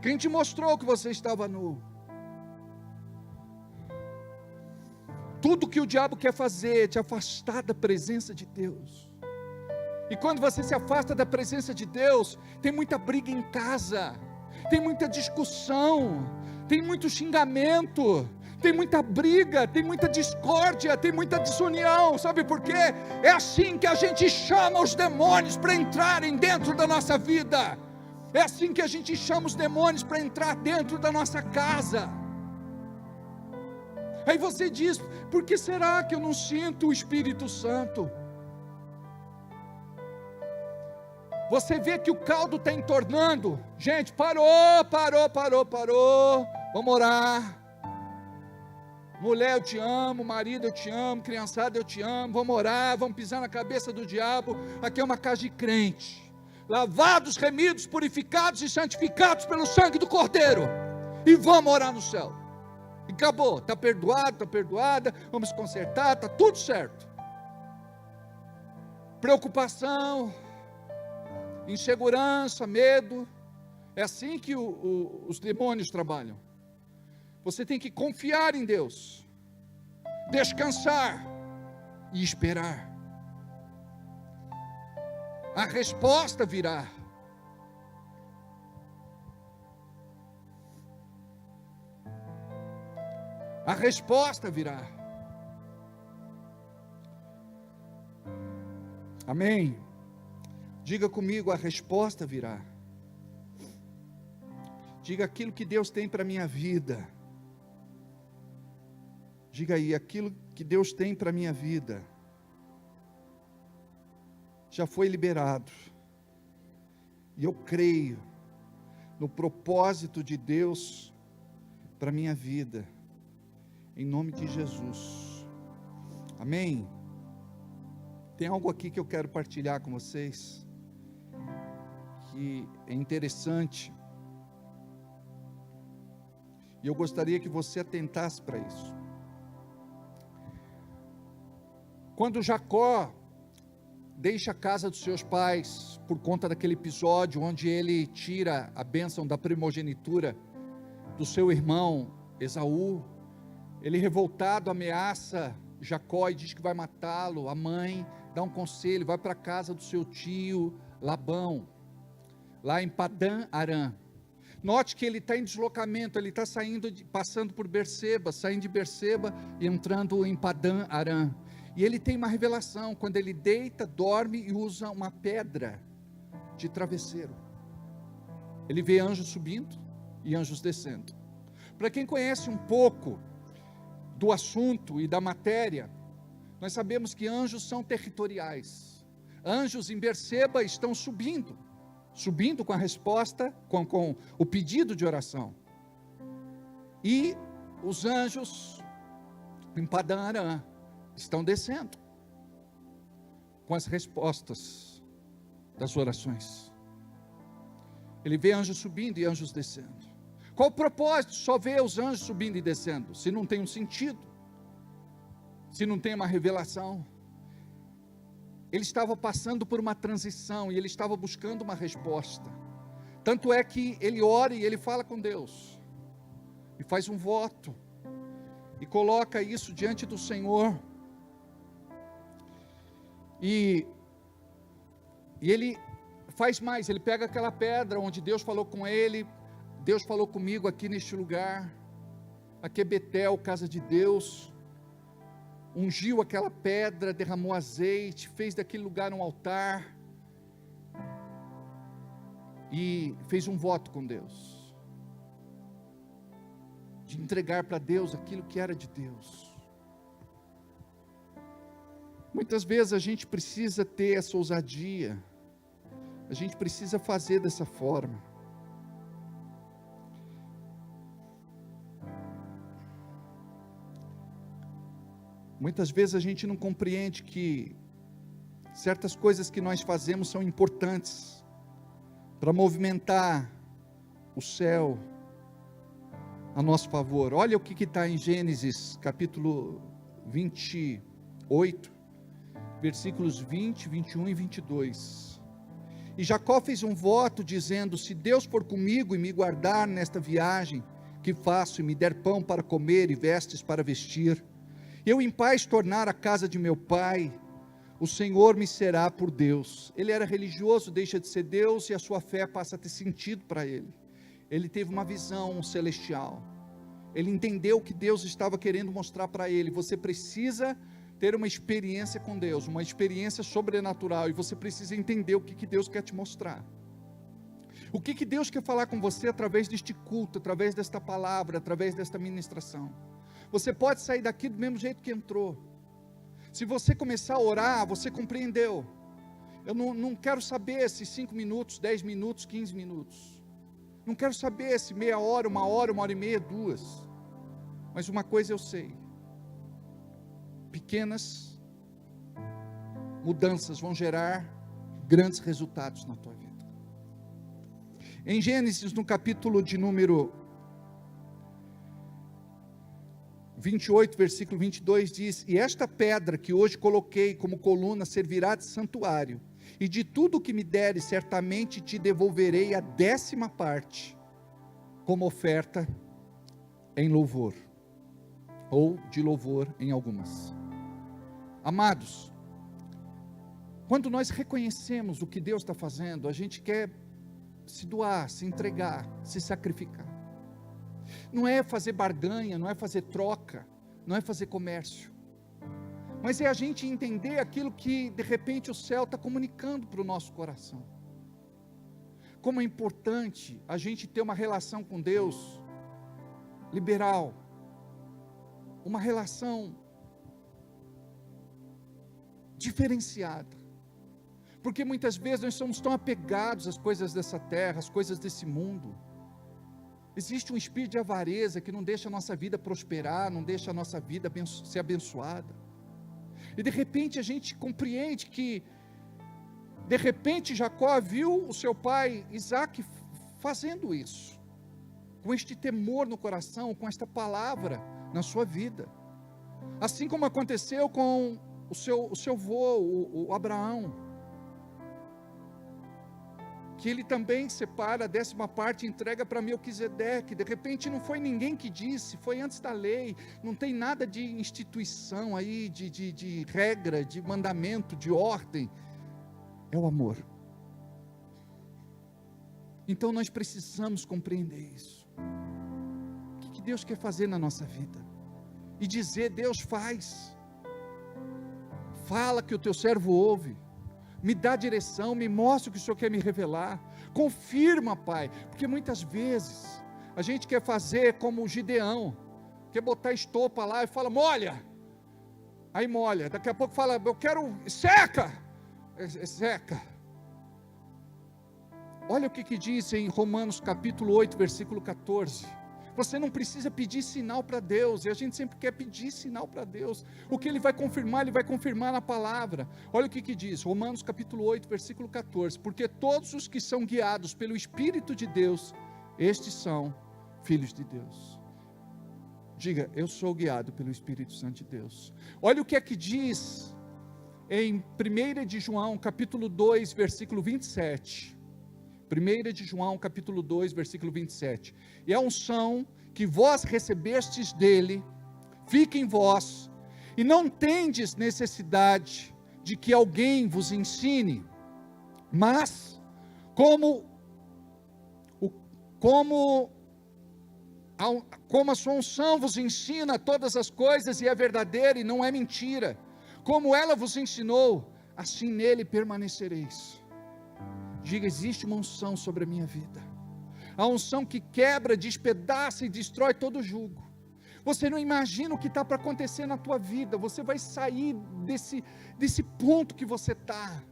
Quem te mostrou que você estava nu? Tudo que o diabo quer fazer é te afastar da presença de Deus. E quando você se afasta da presença de Deus, tem muita briga em casa, tem muita discussão, tem muito xingamento, tem muita briga, tem muita discórdia, tem muita desunião. Sabe por quê? É assim que a gente chama os demônios para entrarem dentro da nossa vida. É assim que a gente chama os demônios para entrar dentro da nossa casa. Aí você diz, por que será que eu não sinto o Espírito Santo? Você vê que o caldo está entornando. Gente, parou. Vamos orar. Mulher, eu te amo. Marido, eu te amo. Criançada, eu te amo. Vamos orar, vamos pisar na cabeça do diabo. Aqui é uma casa de crente. lavados, remidos, purificados e santificados pelo sangue do Cordeiro, e vamos morar no céu. E acabou, está perdoado, está perdoada, vamos consertar, está tudo certo. Preocupação, insegurança, medo, é assim que os demônios trabalham. Você tem que confiar em Deus, descansar e esperar. A resposta virá. A resposta virá. Amém? Diga comigo, a resposta virá. Diga aquilo que Deus tem para a minha vida. Diga aí, aquilo que Deus tem para a minha vida já foi liberado. E eu creio no propósito de Deus para a minha vida. Em nome de Jesus. Amém? Tem algo aqui que eu quero partilhar com vocês, que é interessante, e eu gostaria que você atentasse para isso. Quando Jacó deixa a casa dos seus pais, por conta daquele episódio onde ele tira a bênção da primogenitura do seu irmão Esaú, ele revoltado ameaça Jacó e diz que vai matá-lo. A mãe dá um conselho, vai para a casa do seu tio Labão, lá em Padã Arã. Note que ele está em deslocamento, ele está passando por Berseba, saindo de Berseba e entrando em Padã Arã. E ele tem uma revelação, quando ele deita, dorme e usa uma pedra de travesseiro. Ele vê anjos subindo e anjos descendo. Para quem conhece um pouco do assunto e da matéria, nós sabemos que anjos são territoriais. Anjos em Berseba estão subindo com a resposta, com o pedido de oração. E os anjos em Padã Arã estão descendo com as respostas das orações. Ele vê anjos subindo e anjos descendo. Qual o propósito? Só ver os anjos subindo e descendo, se não tem um sentido, se não tem uma revelação. Ele estava passando por uma transição e ele estava buscando uma resposta. Tanto é que ele ora e ele fala com Deus, e faz um voto, e coloca isso diante do Senhor. E ele faz mais, ele pega aquela pedra onde Deus falou com ele. Deus falou comigo aqui neste lugar, aqui é Betel, casa de Deus. Ungiu aquela pedra, derramou azeite, fez daquele lugar um altar, e fez um voto com Deus, de entregar para Deus aquilo que era de Deus. Muitas vezes a gente precisa ter essa ousadia, a gente precisa fazer dessa forma. Muitas vezes a gente não compreende que certas coisas que nós fazemos são importantes para movimentar o céu a nosso favor. Olha o que está em Gênesis capítulo 28, versículos 20, 21 e 22. E Jacó fez um voto dizendo: se Deus for comigo e me guardar nesta viagem que faço, e me der pão para comer e vestes para vestir, eu em paz tornar a casa de meu pai, o Senhor me será por Deus. Ele era religioso, deixa de ser Deus, e a sua fé passa a ter sentido para ele. Ele teve uma visão celestial, ele entendeu o que Deus estava querendo mostrar para ele. Você precisa ter uma experiência com Deus, uma experiência sobrenatural, e você precisa entender o que Deus quer te mostrar. O que Deus quer falar com você através deste culto, através desta palavra, através desta ministração. Você pode sair daqui do mesmo jeito que entrou. Se você começar a orar, você compreendeu. Eu não quero saber se 5 minutos, 10 minutos, 15 minutos. Não quero saber se meia hora, uma hora e meia, 2. Mas uma coisa eu sei: pequenas mudanças vão gerar grandes resultados na tua vida. Em Gênesis, no capítulo de número 28, versículo 22, diz: e esta pedra que hoje coloquei como coluna servirá de santuário, e de tudo que me deres, certamente te devolverei a 10ª parte, como oferta em louvor, ou de louvor em algumas. Amados, quando nós reconhecemos o que Deus está fazendo, a gente quer se doar, se entregar, se sacrificar. Não é fazer barganha, não é fazer troca, não é fazer comércio, mas é a gente entender aquilo que de repente o céu está comunicando para o nosso coração. Como é importante a gente ter uma relação com Deus liberal, uma relação diferenciada, porque muitas vezes nós somos tão apegados às coisas dessa terra, às coisas desse mundo. Existe um espírito de avareza que não deixa a nossa vida prosperar, não deixa a nossa vida ser abençoada. E de repente a gente compreende que, de repente Jacó viu o seu pai Isaac fazendo isso, com este temor no coração, com esta palavra na sua vida. Assim como aconteceu com o seu avô, o Abraão, que ele também separa a 10ª parte e entrega para Melquisedeque. De repente não foi ninguém que disse, foi antes da lei, não tem nada de instituição aí, de regra, de mandamento, de ordem, é o amor. Então nós precisamos compreender isso. O que Deus quer fazer na nossa vida? E dizer: Deus, faz, fala que o teu servo ouve, me dá direção, me mostra o que o Senhor quer me revelar, confirma, Pai, porque muitas vezes a gente quer fazer como o Gideão, quer botar estopa lá e fala: molha, aí molha, daqui a pouco fala: eu quero, seca, seca. Olha o que diz em Romanos capítulo 8, versículo 14, você não precisa pedir sinal para Deus, e a gente sempre quer pedir sinal para Deus, o que Ele vai confirmar na palavra. Olha o que diz, Romanos capítulo 8, versículo 14, porque todos os que são guiados pelo Espírito de Deus, estes são filhos de Deus. Diga: eu sou guiado pelo Espírito Santo de Deus. Olha o que diz em 1 de João capítulo 2, versículo 27, 1 de João capítulo 2, versículo 27, e a unção que vós recebestes dele, fica em vós, e não tendes necessidade de que alguém vos ensine, mas como a sua unção vos ensina todas as coisas, e é verdadeira e não é mentira, como ela vos ensinou, assim nele permanecereis. Diga: existe uma unção sobre a minha vida, a unção que quebra, despedaça e destrói todo jugo. Você não imagina o que está para acontecer na tua vida, você vai sair desse ponto que você está.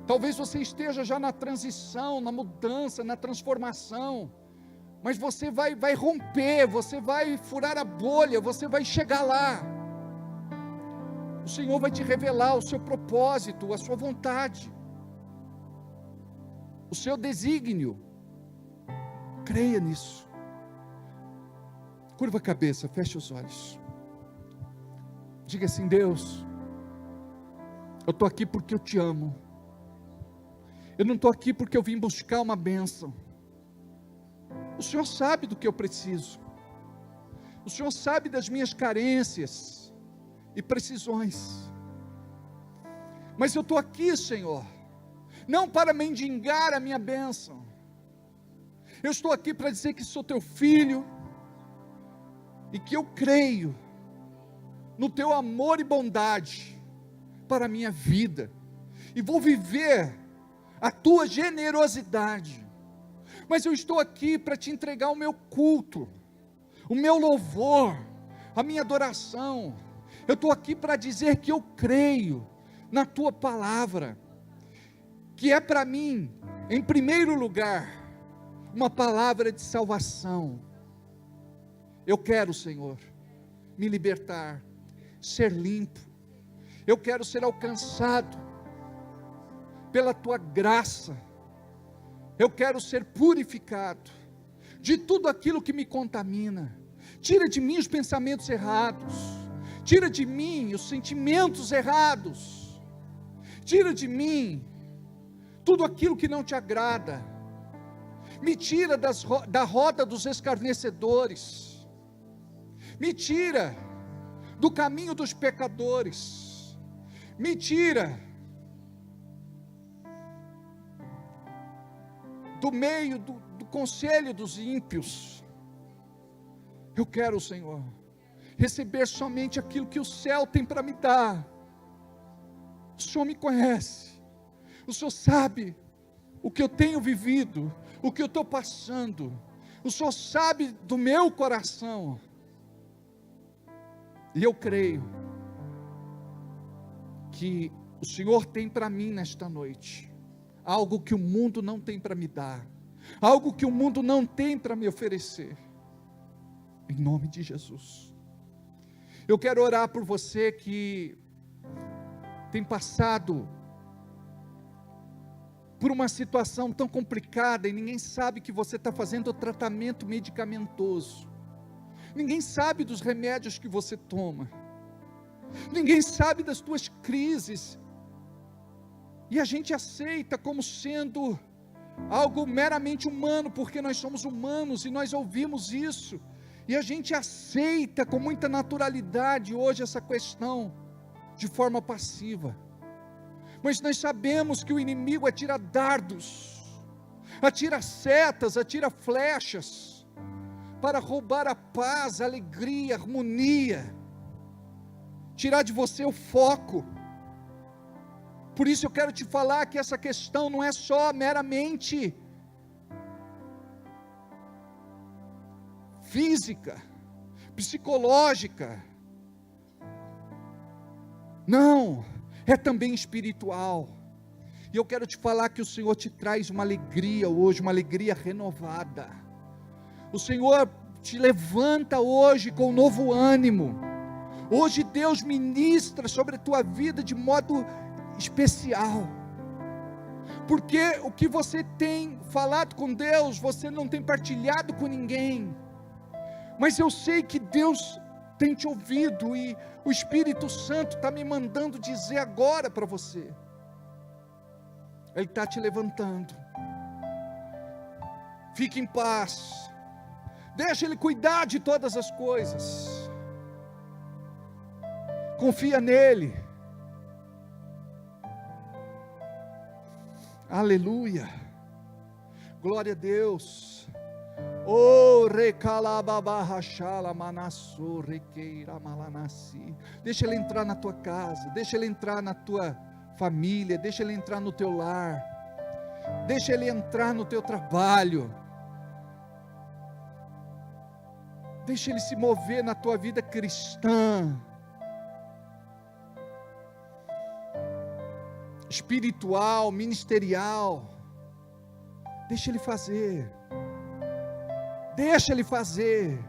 Talvez você esteja já na transição, na mudança, na transformação, mas você vai romper, você vai furar a bolha, você vai chegar lá. O Senhor vai te revelar o seu propósito, a sua vontade, o seu desígnio. Creia nisso. Curva a cabeça, feche os olhos. Diga assim: Deus, eu estou aqui porque eu te amo. Eu não estou aqui porque eu vim buscar uma bênção. O Senhor sabe do que eu preciso. O Senhor sabe das minhas carências e precisões, mas eu estou aqui, Senhor, não para mendigar a minha bênção, eu estou aqui para dizer que sou teu filho, e que eu creio no teu amor e bondade para a minha vida, e vou viver a tua generosidade, mas eu estou aqui para te entregar o meu culto, o meu louvor, a minha adoração. Eu estou aqui para dizer que eu creio na tua palavra, que é para mim, em primeiro lugar, uma palavra de salvação. Eu quero, Senhor, me libertar, ser limpo. Eu quero ser alcançado pela tua graça, Eu quero ser purificado de tudo aquilo que me contamina. Tira de mim os pensamentos errados. Tira de mim os sentimentos errados. Tira de mim tudo aquilo que não te agrada. Me tira da roda dos escarnecedores. Me tira do caminho dos pecadores. Me tira do meio do conselho dos ímpios. Eu quero, Senhor, receber somente aquilo que o céu tem para me dar. O Senhor me conhece. O Senhor sabe o que eu tenho vivido, o que eu estou passando. O Senhor sabe do meu coração. E eu creio que o Senhor tem para mim nesta noite algo que o mundo não tem para me dar, algo que o mundo não tem para me oferecer. Em nome de Jesus. Eu quero orar por você que tem passado por uma situação tão complicada e ninguém sabe que você está fazendo tratamento medicamentoso. Ninguém sabe dos remédios que você toma. Ninguém sabe das tuas crises. E a gente aceita como sendo algo meramente humano, porque nós somos humanos e nós ouvimos isso. E a gente aceita com muita naturalidade hoje essa questão, de forma passiva. Mas nós sabemos que o inimigo atira dardos, atira setas, atira flechas, para roubar a paz, a alegria, a harmonia, tirar de você o foco. Por isso eu quero te falar que essa questão não é só meramente física, psicológica. Não, é também espiritual. E eu quero te falar que o Senhor te traz uma alegria hoje, uma alegria renovada. O Senhor te levanta hoje com um novo ânimo. Hoje Deus ministra sobre a tua vida de modo especial. Porque o que você tem falado com Deus, você não tem partilhado com ninguém. Mas eu sei que Deus tem te ouvido e o Espírito Santo está me mandando dizer agora para você. Ele está te levantando. Fique em paz. Deixa Ele cuidar de todas as coisas. Confia nele. Aleluia. Glória a Deus. Oh, recalababahachala manasso requeira malanassi. Deixa Ele entrar na tua casa, deixa Ele entrar na tua família, deixa Ele entrar no teu lar, deixa Ele entrar no teu trabalho, deixa Ele se mover na tua vida cristã, espiritual, ministerial. Deixa Ele fazer. Deixa Ele fazer.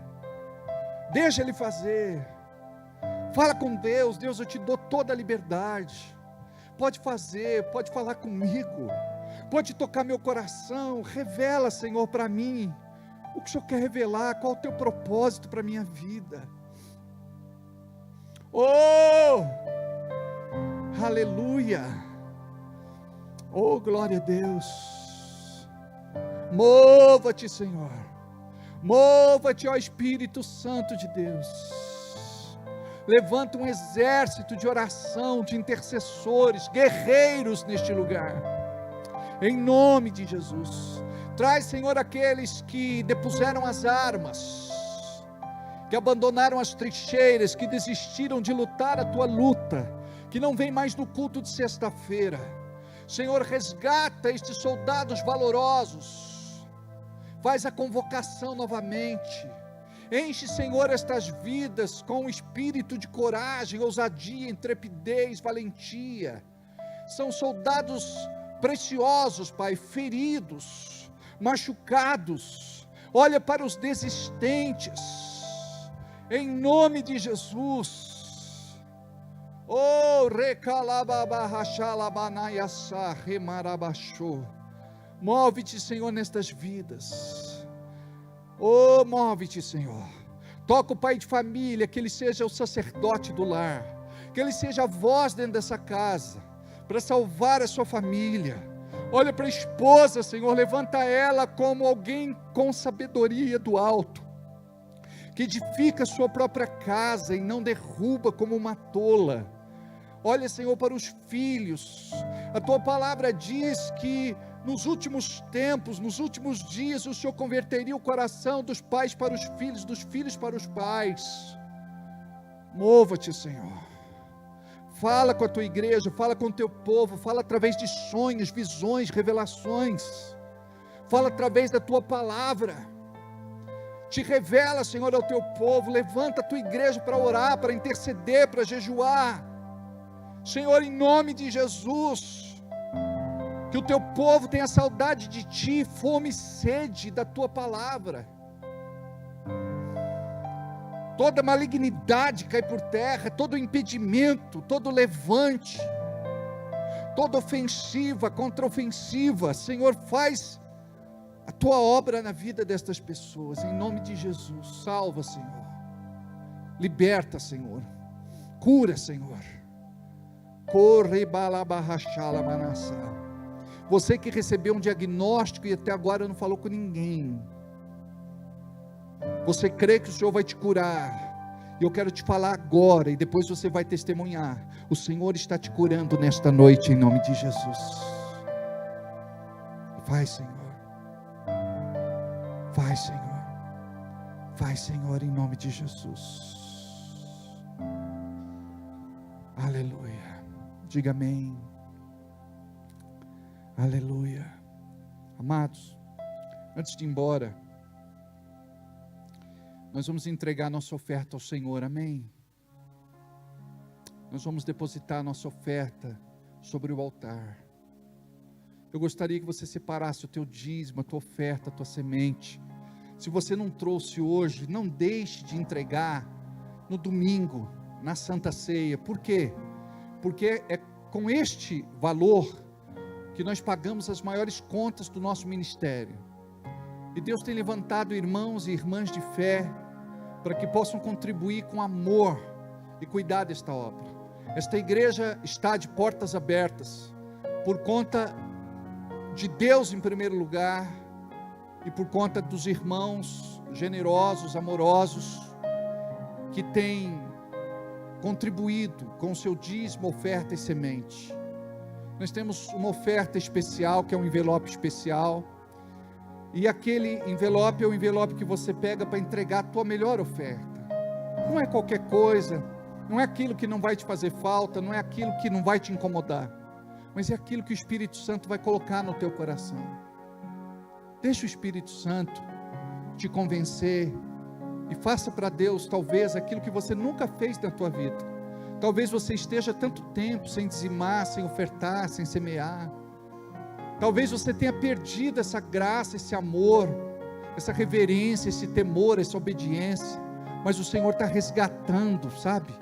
Deixa Ele fazer. Fala com Deus. Deus, eu te dou toda a liberdade. Pode fazer, pode falar comigo, pode tocar meu coração. Revela, Senhor, para mim o que o Senhor quer revelar. Qual o teu propósito para a minha vida? Oh, aleluia. Oh, glória a Deus. Mova-te, Senhor. Mova-te, ó Espírito Santo de Deus. Levanta um exército de oração, de intercessores, guerreiros neste lugar. Em nome de Jesus. Traz, Senhor, aqueles que depuseram as armas, que abandonaram as trincheiras, que desistiram de lutar a tua luta, que não vem mais no culto de sexta-feira. Senhor, resgata estes soldados valorosos. Faz a convocação novamente. Enche, Senhor, estas vidas com um espírito de coragem, ousadia, intrepidez, valentia. São soldados preciosos, Pai, feridos, machucados. Olha para os desistentes. Em nome de Jesus. Oh, recalababahachalabanayassa remarabachô. Move-te, Senhor, nestas vidas. Oh, move-te, Senhor. Toca o pai de família, que ele seja o sacerdote do lar, que ele seja a voz dentro dessa casa, para salvar a sua família. Olha para a esposa, Senhor, levanta ela como alguém com sabedoria do alto, que edifica a sua própria casa e não derruba como uma tola. Olha, Senhor, para os filhos, a tua palavra diz que nos últimos tempos, nos últimos dias, o Senhor converteria o coração dos pais para os filhos, dos filhos para os pais. Mova-te, Senhor. Fala com a tua igreja, fala com o teu povo, fala através de sonhos, visões, revelações. Fala através da tua palavra. Te revela, Senhor, ao teu povo. Levanta a tua igreja para orar, para interceder, para jejuar. Senhor, em nome de Jesus, que o teu povo tenha saudade de ti, fome e sede da tua palavra. Toda malignidade cai por terra, todo impedimento, todo levante, toda ofensiva, contraofensiva. Senhor, faz a tua obra na vida destas pessoas, em nome de Jesus. Salva, Senhor. Liberta, Senhor. Cura, Senhor. Você que recebeu um diagnóstico e até agora não falou com ninguém, você crê que o Senhor vai te curar, e eu quero te falar agora, e depois você vai testemunhar, o Senhor está te curando nesta noite, em nome de Jesus. Vai, Senhor. Vai, Senhor. Vai, Senhor, em nome de Jesus. Aleluia. Diga amém. Aleluia. Amados, antes de ir embora, nós vamos entregar nossa oferta ao Senhor, amém? Nós vamos depositar nossa oferta sobre o altar. Eu gostaria que você separasse o teu dízimo, a tua oferta, a tua semente. Se você não trouxe hoje, não deixe de entregar no domingo, na Santa Ceia. Por quê? Porque é com este valor que nós pagamos as maiores contas do nosso ministério. E Deus tem levantado irmãos e irmãs de fé para que possam contribuir com amor e cuidar desta obra. Esta igreja está de portas abertas por conta de Deus em primeiro lugar e por conta dos irmãos generosos, amorosos que têm contribuído com o seu dízimo, oferta e semente. Nós temos uma oferta especial, que é um envelope especial, e aquele envelope é o envelope que você pega para entregar a tua melhor oferta. Não é qualquer coisa, não é aquilo que não vai te fazer falta, não é aquilo que não vai te incomodar, mas é aquilo que o Espírito Santo vai colocar no teu coração. Deixa o Espírito Santo te convencer e faça para Deus talvez aquilo que você nunca fez na tua vida. Talvez você esteja tanto tempo sem dizimar, sem ofertar, sem semear. Talvez você tenha perdido essa graça, esse amor, essa reverência, esse temor, essa obediência, mas o Senhor está resgatando, sabe?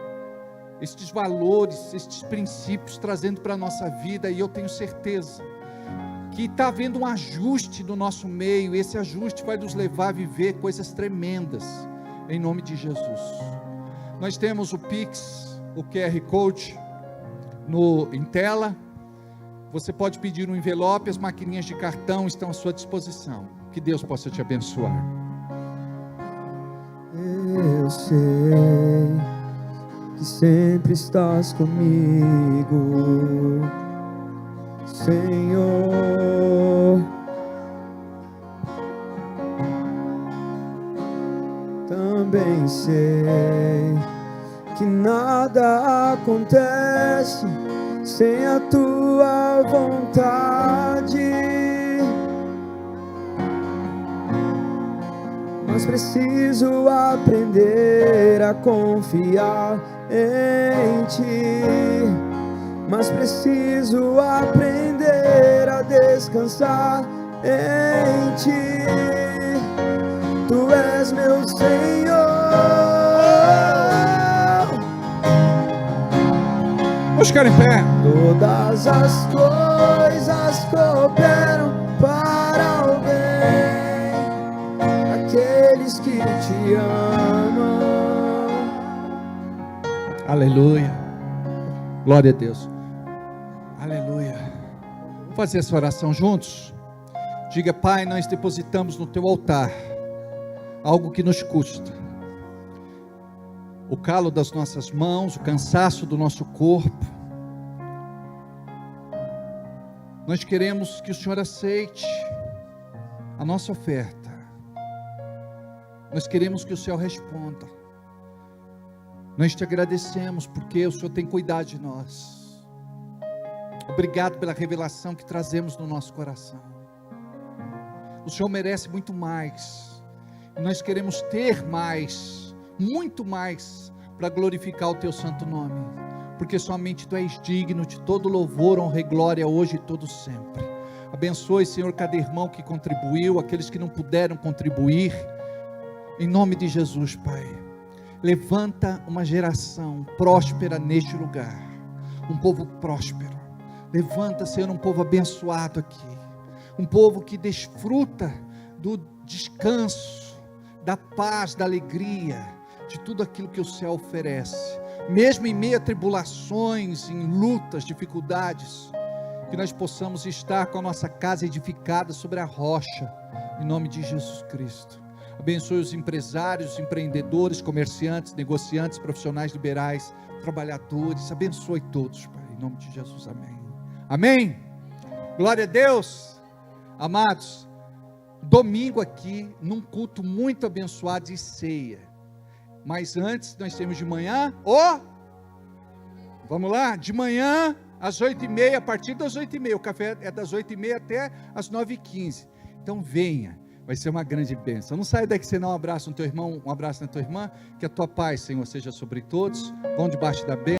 Estes valores, estes princípios, trazendo para a nossa vida, e eu tenho certeza que está havendo um ajuste no nosso meio, e esse ajuste vai nos levar a viver coisas tremendas, em nome de Jesus. Nós temos o Pix, o QR Code em tela. Você pode pedir um envelope, as maquininhas de cartão estão à sua disposição. Que Deus possa te abençoar. Eu sei que sempre estás comigo, Senhor. Também sei que nada acontece sem a tua vontade, mas preciso aprender a confiar em ti, mas preciso aprender a descansar em ti. Tu és meu Senhor. Vamos ficar em pé. Todas as coisas cooperam para Aleluia. Glória a Deus. Aleluia. Vamos fazer essa oração juntos? Diga: Pai, nós depositamos no teu altar algo que nos custa. O calo das nossas mãos, o cansaço do nosso corpo. Nós queremos que o Senhor aceite a nossa oferta. Nós queremos que o Senhor responda. Nós te agradecemos porque o Senhor tem cuidado de nós. Obrigado pela revelação que trazemos no nosso coração. O Senhor merece muito mais. E nós queremos ter mais, muito mais, para glorificar o teu santo nome. Porque somente tu és digno de todo louvor, honra e glória hoje e todo sempre. Abençoe, Senhor, cada irmão que contribuiu, aqueles que não puderam contribuir. Em nome de Jesus, Pai. Levanta uma geração próspera neste lugar. Um povo próspero. Levanta, Senhor, um povo abençoado aqui. Um povo que desfruta do descanso, da paz, da alegria, de tudo aquilo que o céu oferece. Mesmo em meio a tribulações, em lutas, dificuldades, que nós possamos estar com a nossa casa edificada sobre a rocha, em nome de Jesus Cristo. Abençoe os empresários, empreendedores, comerciantes, negociantes, profissionais liberais, trabalhadores. Abençoe todos, Pai, em nome de Jesus. Amém. Amém. Glória a Deus. Amados, domingo aqui, num culto muito abençoado de ceia. Mas antes, nós temos de manhã, vamos lá, de manhã, às 8h30, a partir das 8h30, o café é das 8h30 até as 9h15, então venha, vai ser uma grande bênção. Não saia daqui sem dar um abraço no teu irmão, um abraço na tua irmã, que a tua paz, Senhor, seja sobre todos, vão debaixo da bênção.